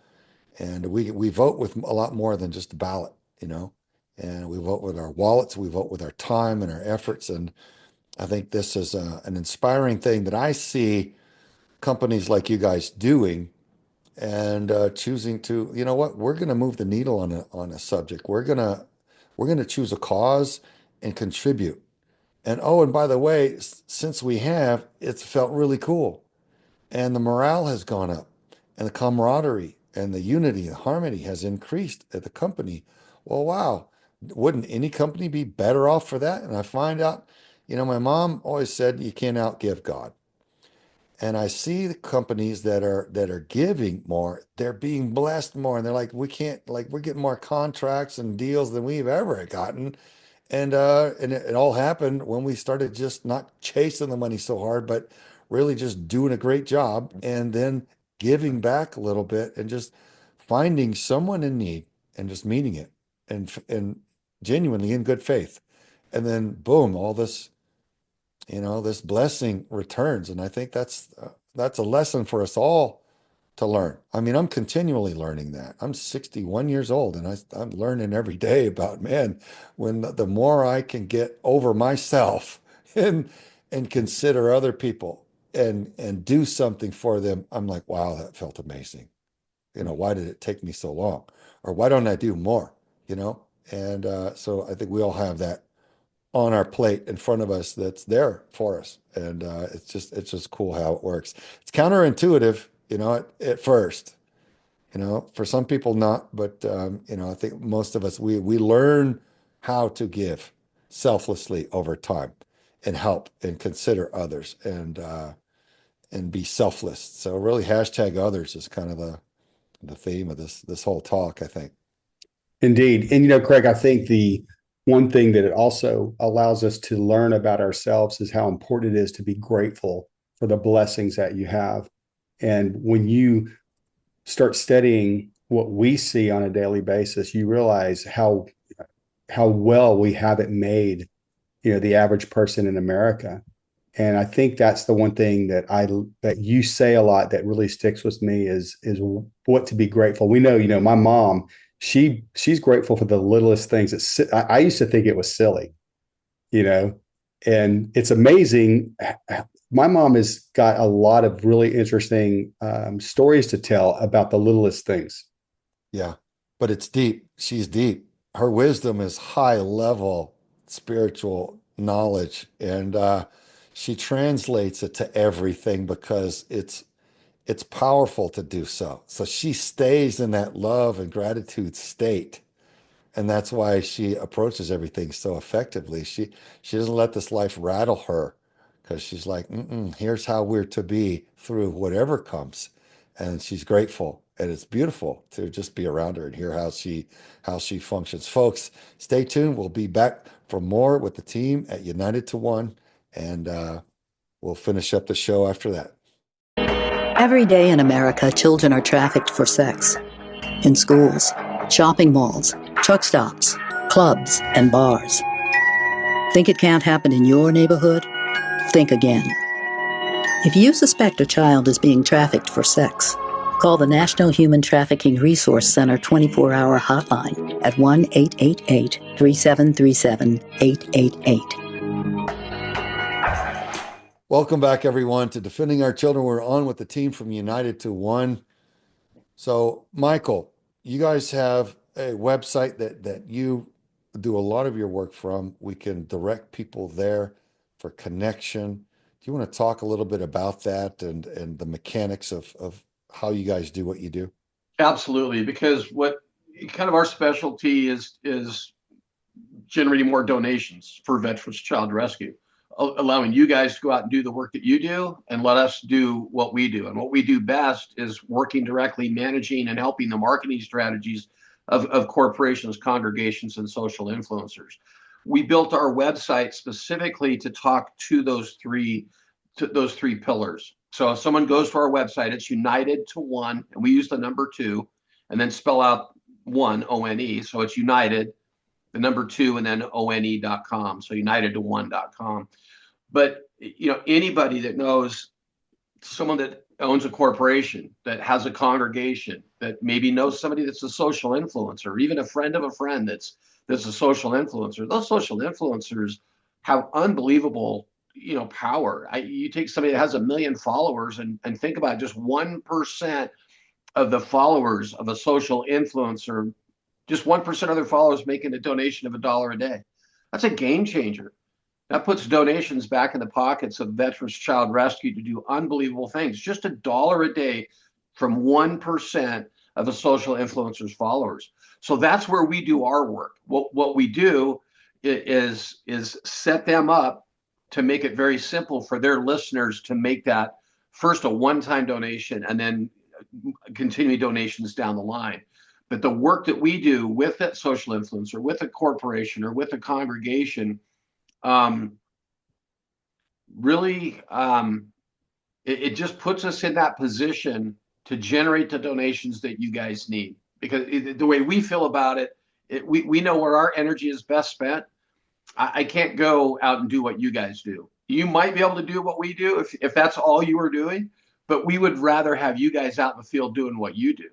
[SPEAKER 1] and we vote with a lot more than just a ballot, and we vote with our wallets, we vote with our time and our efforts. And I think this is an inspiring thing that I see companies like you guys doing, and choosing to, we're going to move the needle on a subject. We're going to choose a cause and contribute. And oh, and by the way, since we have, it's felt really cool, and the morale has gone up, and the camaraderie and the unity and harmony has increased at the company. Well, wow, wouldn't any company be better off for that? And I find out, my mom always said you can't outgive God. And I see the companies that are giving more, they're being blessed more, and they're like, we can't, like, we're getting more contracts and deals than we've ever gotten. And it all happened when we started just not chasing the money so hard, but really just doing a great job, and then giving back a little bit, and just finding someone in need and just meeting it, and genuinely in good faith. And then boom, all this, this blessing returns. And I think that's a lesson for us all to learn. I mean, I'm continually learning that. I'm 61 years old, and I'm learning every day about, man, when the more I can get over myself and consider other people and do something for them, I'm like, wow, that felt amazing. Why did it take me so long? Or why don't I do more? you know? And so I think we all have that on our plate in front of us that's there for us. And it's just cool how it works. It's counterintuitive, you know, at first, you know, for some people not, but you know, I think most of us we learn how to give selflessly over time and help and consider others and be selfless. So really hashtag others is kind of the theme of this whole talk, I think.
[SPEAKER 4] Indeed. And, you know, Craig, I think the one thing that it also allows us to learn about ourselves is how important it is to be grateful for the blessings that you have. And when you start studying what we see on a daily basis, you realize how well we have it made, you know, the average person in America. And I think that's the one thing that you say a lot that really sticks with me is what to be grateful. We know, you know, my mom, she's grateful for the littlest things. I used to think it was silly, you know, and it's amazing. My mom has got a lot of really interesting stories to tell about the littlest things.
[SPEAKER 1] Yeah, but it's deep. She's deep. Her wisdom is high level spiritual knowledge, and she translates it to everything because it's powerful to do so. So she stays in that love and gratitude state. And that's why she approaches everything so effectively. She doesn't let this life rattle her because she's like, here's how we're to be through whatever comes. And she's grateful. And it's beautiful to just be around her and hear how she functions. Folks, stay tuned. We'll be back for more with the team at United to One. And we'll finish up the show after that.
[SPEAKER 10] Every day in America, children are trafficked for sex. In schools, shopping malls, truck stops, clubs, and bars. Think it can't happen in your neighborhood? Think again. If you suspect a child is being trafficked for sex, call the National Human Trafficking Resource Center 24-hour hotline at 1-888-3737-888.
[SPEAKER 1] Welcome back, everyone, to Defending Our Children. We're on with the team from United to One. So, Michael, you guys have a website that you do a lot of your work from. We can direct people there for connection. Do you want to talk a little bit about that and the mechanics of how you guys do what you do?
[SPEAKER 6] Absolutely, because what kind of our specialty is generating more donations for Veterans Child Rescue, allowing you guys to go out and do the work that you do and let us do what we do. And what we do best is working directly, managing and helping the marketing strategies of corporations, congregations, and social influencers. We built our website specifically to talk to those three pillars. So if someone goes to our website, it's United to One, and we use the number 2, and then spell out one, O-N-E. So it's United, the number 2, and then one.com. So unitedto1.com. But you know, anybody that knows someone that owns a corporation, that has a congregation, that maybe knows somebody that's a social influencer, or even a friend of a friend that's a social influencer, those social influencers have unbelievable, you know, power. You take somebody that has 1 million followers and think about just 1% of the followers of a social influencer, just 1% of their followers making a donation of $1 a day. That's a game changer. That puts donations back in the pockets of Veterans Child Rescue to do unbelievable things. Just $1 a day from 1% of a social influencer's followers. So that's where we do our work. What we do is set them up to make it very simple for their listeners to make that first a one-time donation and then continuing donations down the line. But the work that we do with that social influencer, with a corporation, or with a congregation, really, it just puts us in that position to generate the donations that you guys need. Because the way we feel about it, we know where our energy is best spent. I can't go out and do what you guys do. You might be able to do what we do if that's all you are doing, but we would rather have you guys out in the field doing what you do.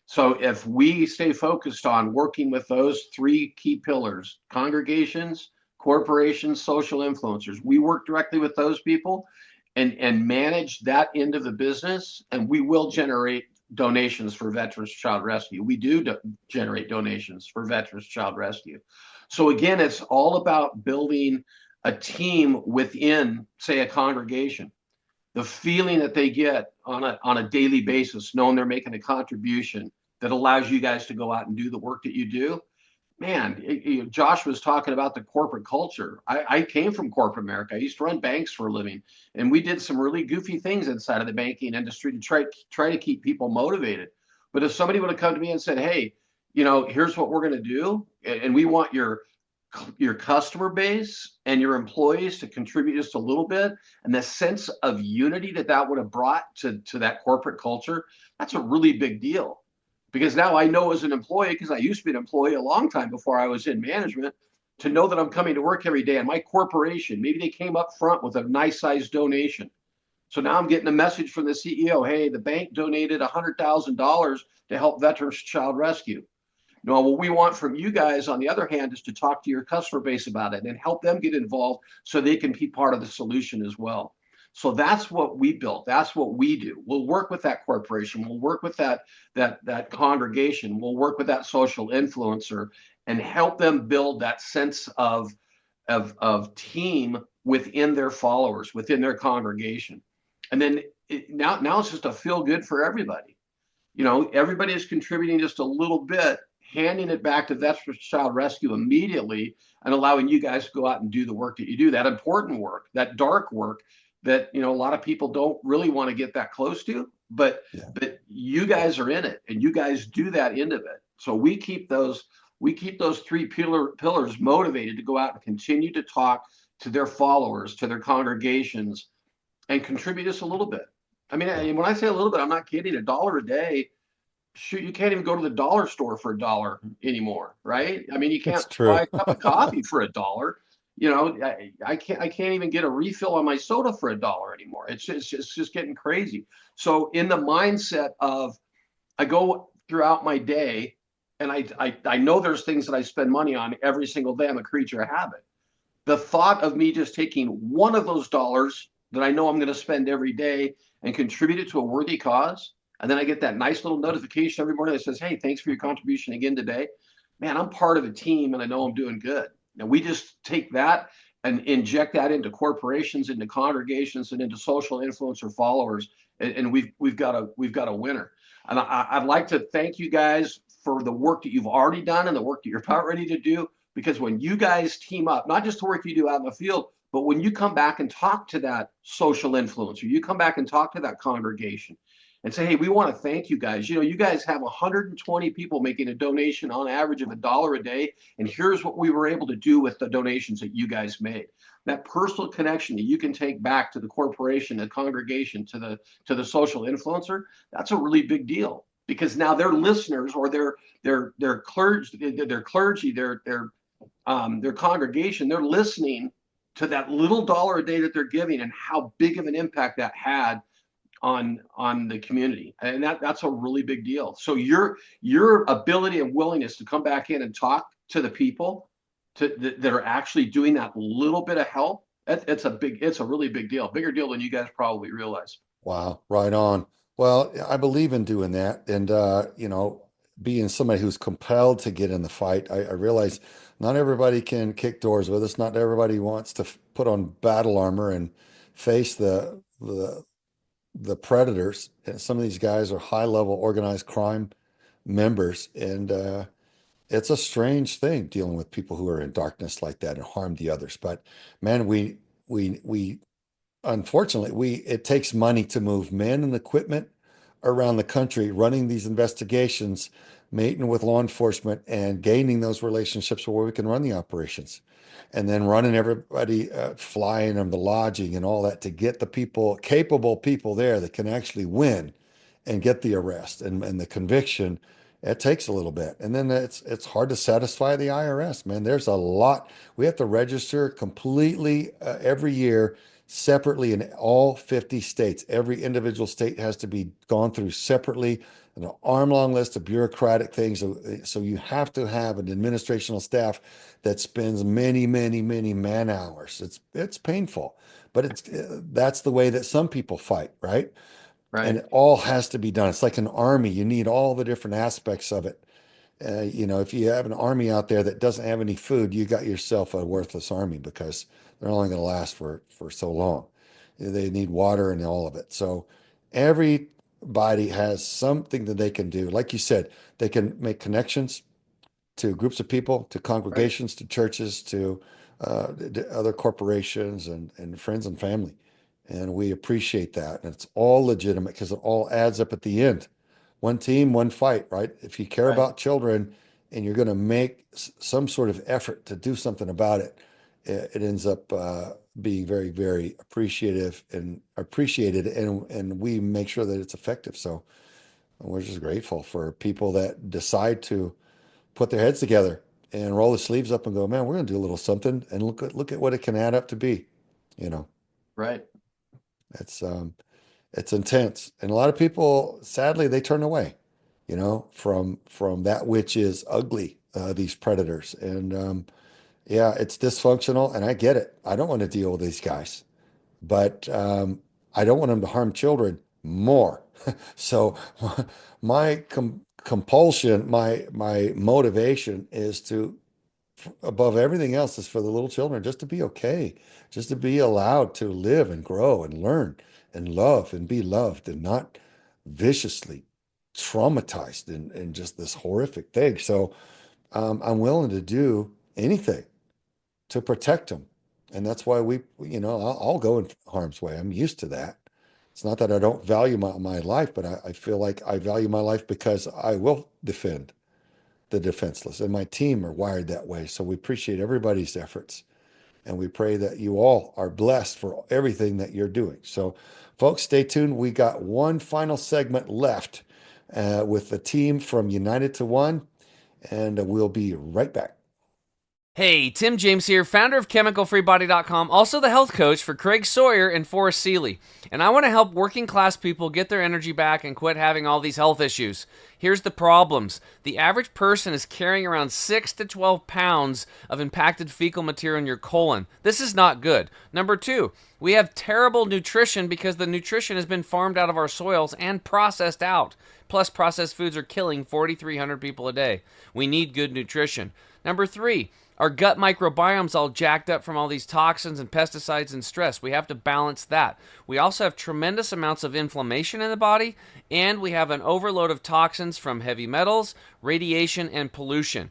[SPEAKER 6] So if we stay focused on working with those 3 key pillars, congregations, corporations, social influencers, we work directly with those people and manage that end of the business, and we will generate donations for Veterans Child Rescue. We do generate donations for Veterans Child Rescue. So again, it's all about building a team within, say, a congregation. The feeling that they get on a daily basis, knowing they're making a contribution that allows you guys to go out and do the work that you do. Man, Josh was talking about the corporate culture. I came from corporate America. I used to run banks for a living, and we did some really goofy things inside of the banking industry to try to keep people motivated. But if somebody would have come to me and said, "Hey, here's what we're going to do, and we want your customer base and your employees to contribute just a little bit," and the sense of unity that would have brought to that corporate culture, that's a really big deal. Because now I know as an employee, because I used to be an employee a long time before I was in management, to know that I'm coming to work every day and my corporation, maybe they came up front with a nice sized donation. So now I'm getting a message from the CEO, hey, the bank donated $100,000 to help Veterans Child Rescue. What we want from you guys, on the other hand, is to talk to your customer base about it and help them get involved so they can be part of the solution as well. So that's what we built. That's what we do. We'll work with that corporation. We'll work with that congregation. We'll work with that social influencer and help them build that sense of team within their followers, within their congregation. And then now it's just a feel good for everybody. Everybody is contributing just a little bit, handing it back to Veterans Child Rescue immediately and allowing you guys to go out and do the work that you do, that important work, that dark work that a lot of people don't really want to get that close to, but you guys are in it and you guys do that end of it. So we keep those three pillars motivated to go out and continue to talk to their followers, to their congregations, and contribute just a little bit. I mean, when I say a little bit, I'm not kidding. $1 a day. Shoot, you can't even go to the dollar store for $1 anymore, right? I mean, you can't buy a cup of coffee for $1. I can't even get a refill on my soda for $1 anymore. It's just getting crazy. So in the mindset of, I go throughout my day and I know there's things that I spend money on every single day. I'm a creature of habit. The thought of me just taking one of those dollars that I know I'm going to spend every day and contribute it to a worthy cause, and then I get that nice little notification every morning that says, hey, thanks for your contribution again today. Man, I'm part of a team and I know I'm doing good. Now we just take that and inject that into corporations, into congregations, and into social influencer followers, and we've got a winner. And I'd like to thank you guys for the work that you've already done and the work that you're about ready to do, because when you guys team up, not just the work you do out in the field, but when you come back and talk to that social influencer, you come back and talk to that congregation and say, hey, we want to thank you guys. You guys have 120 people making a donation on average of $1 a day. And here's what we were able to do with the donations that you guys made. That personal connection that you can take back to the corporation, the congregation, to the social influencer, that's a really big deal, because now their listeners or their clergy, their congregation, they're listening to that little $1 a day that they're giving and how big of an impact that had on the community. And that's a really big deal. So your ability and willingness to come back in and talk to the people that are actually doing that little bit of help, it's a really big deal, bigger deal than you guys probably realize.
[SPEAKER 1] Wow, right on. Well, I believe in doing that. And, being somebody who's compelled to get in the fight, I realize not everybody can kick doors with us. Not everybody wants to put on battle armor and face the predators. And some of these guys are high-level organized crime members. And it's a strange thing dealing with people who are in darkness like that and harm the others. But man, we unfortunately, it takes money to move men and equipment around the country, running these investigations, meeting with law enforcement, and gaining those relationships where we can run the operations, and then running everybody, flying them, the lodging and all that, to get the capable people there that can actually win and get the arrest and the conviction. It takes a little bit. And then it's hard to satisfy the IRS, man. There's a lot. We have to register completely every year separately in all 50 states. Every individual state has to be gone through separately, an arm-long list of bureaucratic things. So you have to have an administrational staff that spends many, many, many man hours. It's painful, but that's the way that some people fight, right? And
[SPEAKER 6] Right.
[SPEAKER 1] it all has to be done. It's like an army. You need all the different aspects of it. If you have an army out there that doesn't have any food, you got yourself a worthless army because they're only going to last for so long. They need water and all of it. So everybody has something that they can do. Like you said, they can make connections to groups of people, to
[SPEAKER 6] Right.
[SPEAKER 1] congregations, to churches, to other corporations and friends and family. And we appreciate that. And it's all legitimate because it all adds up at the end. One team, one fight, right? If you care
[SPEAKER 6] Right.
[SPEAKER 1] about children and you're going to make some sort of effort to do something about it, it ends up being very, very appreciative and appreciated. And we make sure that it's effective. So we're just grateful for people that decide to put their heads together and roll the sleeves up and go, man, we're going to do a little something and look at what it can add up to be. You know,
[SPEAKER 6] Right.
[SPEAKER 1] it's it's intense, and a lot of people, sadly, they turn away, from that which is ugly. These predators, and yeah, it's dysfunctional, and I get it. I don't want to deal with these guys, but I don't want them to harm children more. So my compulsion, my motivation is to, above everything else, is for the little children just to be okay, just to be allowed to live and grow and learn and love and be loved and not viciously traumatized in just this horrific thing. So I'm willing to do anything to protect them. And that's why I'll go in harm's way. I'm used to that. It's not that I don't value my life, but I feel like I value my life because I will defend the defenseless. And my team are wired that way. So we appreciate everybody's efforts. And we pray that you all are blessed for everything that you're doing. So, folks, stay tuned. We got one final segment left with the team from United to One, and we'll be right back.
[SPEAKER 5] Hey, Tim James here, founder of ChemicalFreeBody.com, also the health coach for Craig Sawyer and Forrest Sealey. And I want to help working class people get their energy back and quit having all these health issues. Here's the problems. The average person is carrying around 6 to 12 pounds of impacted fecal material in your colon. This is not good. Number 2, we have terrible nutrition because the nutrition has been farmed out of our soils and processed out. Plus, processed foods are killing 4,300 people a day. We need good nutrition. Number 3, our gut microbiome's all jacked up from all these toxins and pesticides and stress. We have to balance that. We also have tremendous amounts of inflammation in the body, and we have an overload of toxins from heavy metals, radiation, and pollution.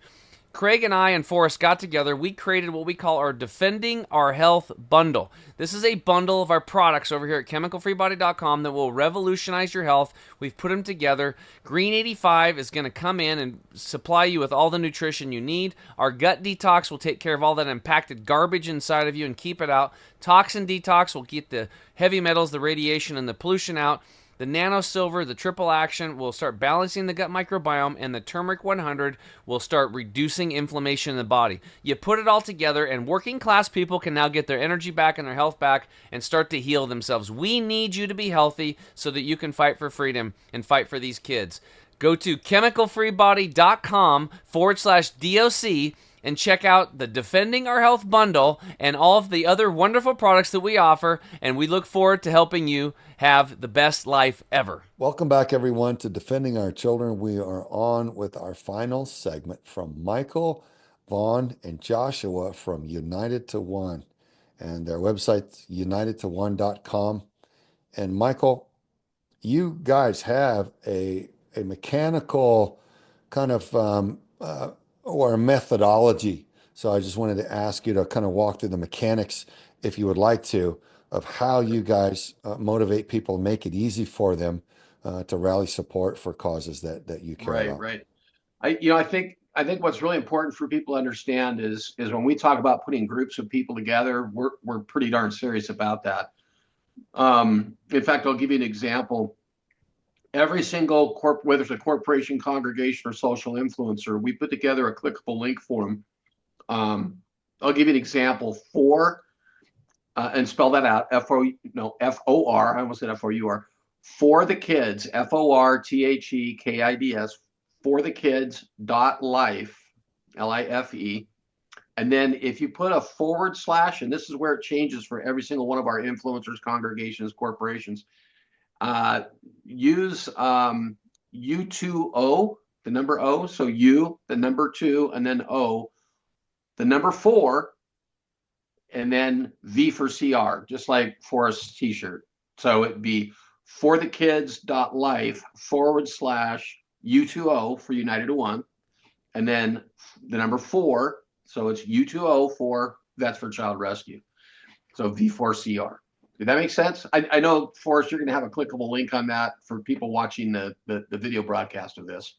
[SPEAKER 5] Craig and I and Forrest got together. We created what we call our Defending Our Health bundle. This is a bundle of our products over here at ChemicalFreeBody.com that will revolutionize your health. We've put them together. Green 85 is going to come in and supply you with all the nutrition you need. Our Gut Detox will take care of all that impacted garbage inside of you and keep it out. Toxin Detox will get the heavy metals, the radiation, and the pollution out. The Nano Silver, the Triple Action, will start balancing the gut microbiome, and the Turmeric 100 will start reducing inflammation in the body. You put it all together, and working class people can now get their energy back and their health back and start to heal themselves. We need you to be healthy so that you can fight for freedom and fight for these kids. Go to chemicalfreebody.com/DOC and check out the Defending Our Health bundle and all of the other wonderful products that we offer, and we look forward to helping you have the best life ever.
[SPEAKER 1] Welcome back, everyone, to Defending Our Children. We are on with our final segment from Michael, Vaughn, and Joshua from United to One. And their website's unitedto1.com. And Michael, you guys have a mechanical kind of or a methodology. So I just wanted to ask you to kind of walk through the mechanics, if you would like to, of how you guys motivate people, make it easy for them to rally support for causes that you care
[SPEAKER 6] Right.
[SPEAKER 1] about.
[SPEAKER 6] Right. I think what's really important for people to understand is when we talk about putting groups of people together, we're pretty darn serious about that. In fact, I'll give you an example. Every single whether it's a corporation, congregation, or social influencer, we put together a clickable link for them. I'll give you an example. And spell that out. F-O-R. I almost said F-O-U-R. For the kids. FORTHEKIDS. For the kids. .life. LIFE. And then if you put a / and this is where it changes for every single one of our influencers, congregations, corporations. use U2O, the number O. So U, the number 2, and then O, the number 4, and then V for CR, just like Forrest's t-shirt. So it'd be forthekids.life/U2O for United to One, and then the number 4. So it's U2O for Vets for Child Rescue. So V4CR. Did that make sense? I know, Forrest, you're going to have a clickable link on that for people watching the video broadcast of this.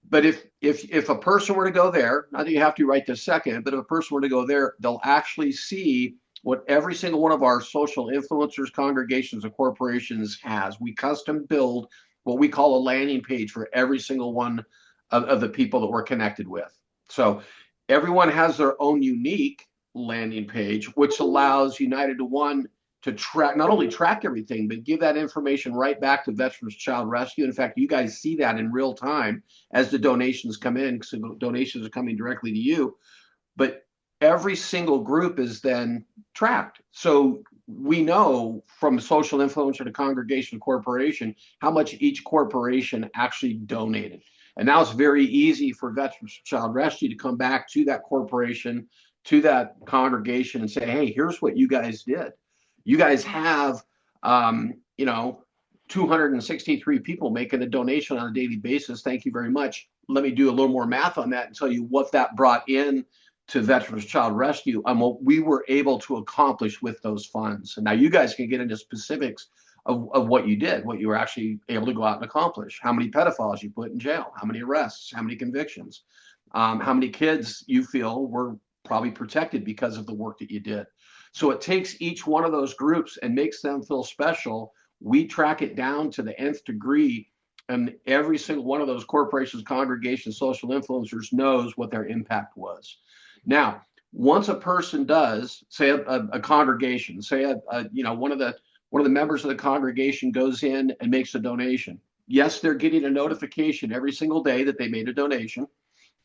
[SPEAKER 6] But if a person were to go there, not that you have to right this second, but if a person were to go there, they'll actually see what every single one of our social influencers, congregations, and corporations has. We custom build what we call a landing page for every single one of the people that we're connected with. So everyone has their own unique landing page, which allows United to One to track, not only track everything, but give that information right back to Veterans Child Rescue. In fact, you guys see that in real time as the donations come in, because the donations are coming directly to you. But every single group is then tracked. So we know from social influencer to congregation to corporation how much each corporation actually donated. And now it's very easy for Veterans Child Rescue to come back to that corporation, to that congregation, and say, hey, here's what you guys did. You guys have, 263 people making a donation on a daily basis. Thank you very much. Let me do a little more math on that and tell you what that brought in to Veterans Child Rescue and what we were able to accomplish with those funds. And now you guys can get into specifics of what you did, what you were actually able to go out and accomplish, how many pedophiles you put in jail, how many arrests, how many convictions, how many kids you feel were probably protected because of the work that you did. So it takes each one of those groups and makes them feel special. We track it down to the nth degree, and every single one of those corporations, congregations, social influencers knows what their impact was. Now, once a person does, say a congregation, say one of the members of the congregation goes in and makes a donation. Yes, they're getting a notification every single day that they made a donation.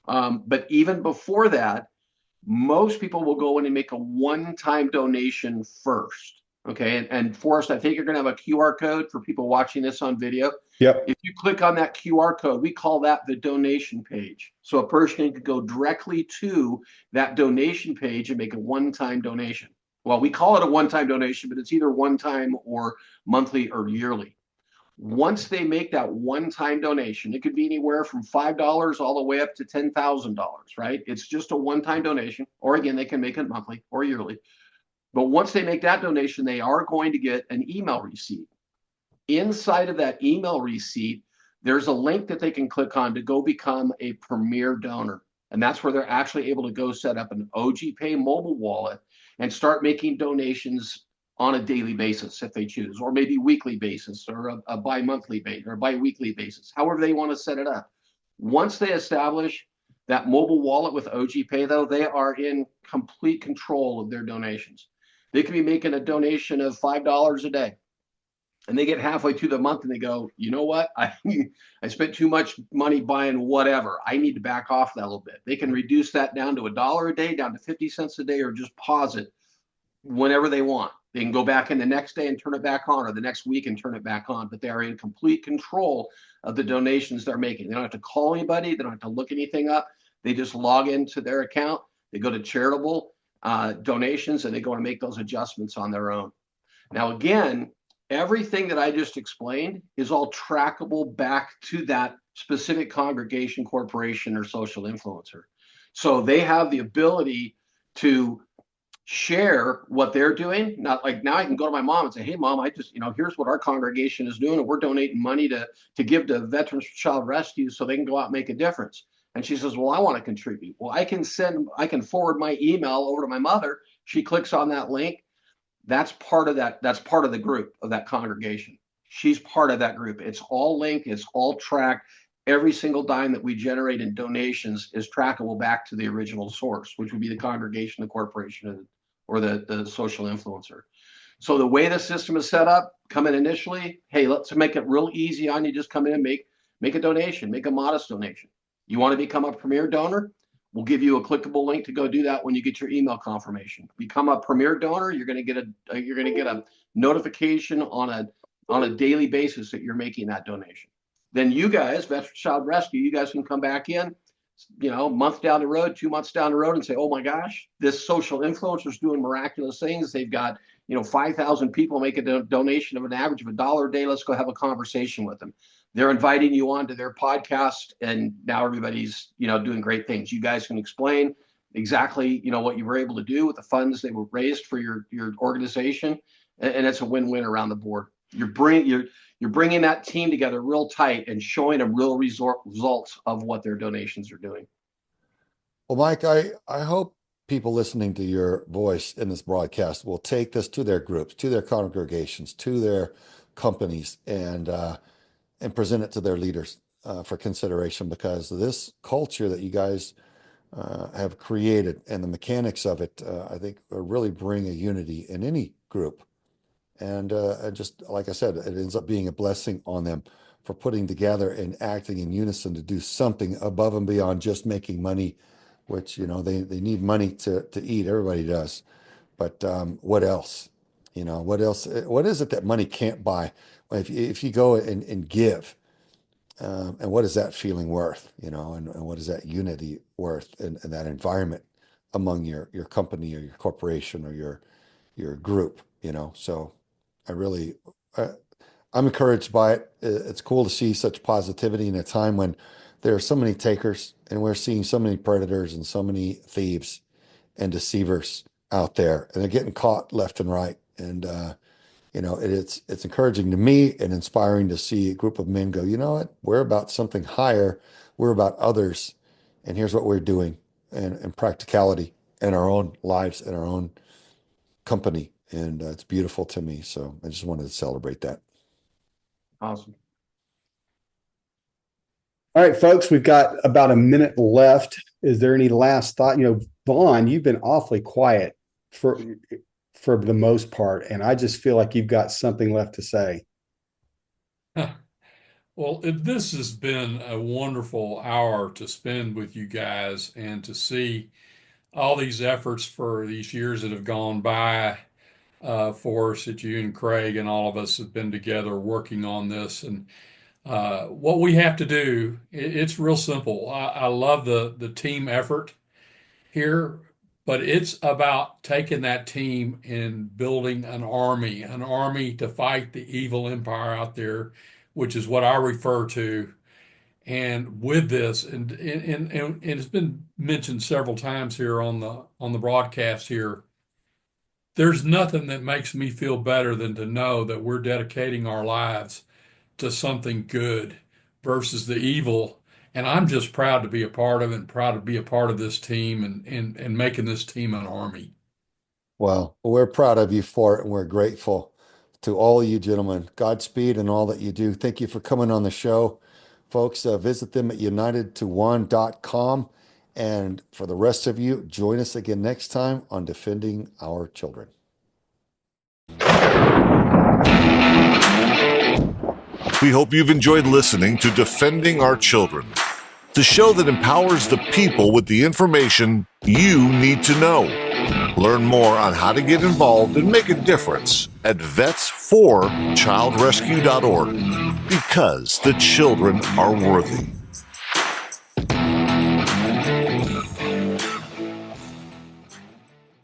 [SPEAKER 6] But even before that, most people will go in and make a one-time donation first. Okay. And Forrest, I think you're going to have a QR code for people watching this on video.
[SPEAKER 4] Yep.
[SPEAKER 6] If you click on that QR code, we call that the donation page. So a person can go directly to that donation page and make a one-time donation. Well, we call it a one-time donation, but it's either one-time or monthly or yearly. Once they make that one-time donation, it could be anywhere from $5 all the way up to $10,000, right? It's just a one-time donation, or again, they can make it monthly or yearly. But once they make that donation, they are going to get an email receipt. Inside of that email receipt, there's a link that they can click on to go become a premier donor. And that's where they're actually able to go set up an OG Pay mobile wallet and start making donations on a daily basis if they choose, or maybe weekly basis, or a bi-monthly basis, or bi-weekly basis, however they want to set it up. Once they establish that mobile wallet with OG Pay, though, they are in complete control of their donations. They could be making a donation of $5 a day, and they get halfway through the month and they go, you know what? I spent too much money buying whatever. I need to back off that a little bit. They can reduce that down to $1 a day, down to 50 cents a day, or just pause it whenever they want. They can go back in the next day and turn it back on, or the next week and turn it back on, but they are in complete control of the donations they're making. They don't have to call anybody. They don't have to look anything up. They just log into their account. They go to charitable donations, and they go and make those adjustments on their own. Now, again, everything that I just explained is all trackable back to that specific congregation, corporation, or social influencer. So they have the ability to share what they're doing. Not like now I can go to my mom and say, hey, Mom, I just, here's what our congregation is doing, and we're donating money to give to Veterans Child Rescue so they can go out and make a difference. And she says, well, I want to contribute. Well, I can forward my email over to my mother. She clicks on that link. That's part of that. That's part of the group of that congregation. She's part of that group. It's all linked. It's all tracked. Every single dime that we generate in donations is trackable back to the original source, which would be the congregation, the corporation, or the social influencer. So the way the system is set up, come in initially, hey, let's make it real easy on you. Just come in and make a donation, make a modest donation. You want to become a premier donor? We'll give you a clickable link to go do that when you get your email confirmation. Become a premier donor. You're going to get a notification on on a daily basis that you're making that donation. Then you guys, Veteran Child Rescue, you guys can come back in, a month down the road, 2 months down the road and say, oh my gosh, this social influencer is doing miraculous things. They've got, 5,000 people make a donation of an average of $1 a day. Let's go have a conversation with them. They're inviting you onto their podcast, and now everybody's, doing great things. You guys can explain exactly, what you were able to do with the funds that were raised for your organization, and it's a win-win around the board. You're bringing that team together real tight and showing them real results of what their donations are doing.
[SPEAKER 1] Well, Mike, I hope people listening to your voice in this broadcast will take this to their groups, to their congregations, to their companies, and present it to their leaders for consideration, because this culture that you guys have created and the mechanics of it, I think really bring a unity in any group. And just like I said, it ends up being a blessing on them for putting together and acting in unison to do something above and beyond just making money, which, they need money to eat. Everybody does. But what else? What else? What is it that money can't buy? If you go and give, and what is that feeling worth? And what is that unity worth in that environment among your company or your corporation or your group? So I'm encouraged by it. It's cool to see such positivity in a time when there are so many takers, and we're seeing so many predators and so many thieves and deceivers out there, and they're getting caught left and right. And it's encouraging to me and inspiring to see a group of men go, you know what, we're about something higher. We're about others. And here's what we're doing and practicality in our own lives and our own company. And it's beautiful to me. So I just wanted to celebrate that.
[SPEAKER 6] Awesome.
[SPEAKER 4] All right, folks, we've got about a minute left. Is there any last thought? Vaughn, you've been awfully quiet for the most part, and I just feel like you've got something left to say.
[SPEAKER 3] Well, this has been a wonderful hour to spend with you guys and to see all these efforts for these years that have gone by. Forrest, that you and Craig and all of us have been together working on this. And what we have to do, it's real simple. I love the team effort here, but it's about taking that team and building an army to fight the evil empire out there, which is what I refer to. And with this, and it's been mentioned several times here on the broadcast here, there's nothing that makes me feel better than to know that we're dedicating our lives to something good versus the evil. And I'm just proud to be a part of it and proud to be a part of this team and making this team an army.
[SPEAKER 1] Well, we're proud of you for it, and we're grateful to all of you gentlemen. Godspeed in all that you do. Thank you for coming on the show. Folks, visit them at unitedto1.com. And for the rest of you, join us again next time on Defending Our Children.
[SPEAKER 11] We hope you've enjoyed listening to Defending Our Children, the show that empowers the people with the information you need to know. Learn more on how to get involved and make a difference at vets4childrescue.org, because the children are worthy.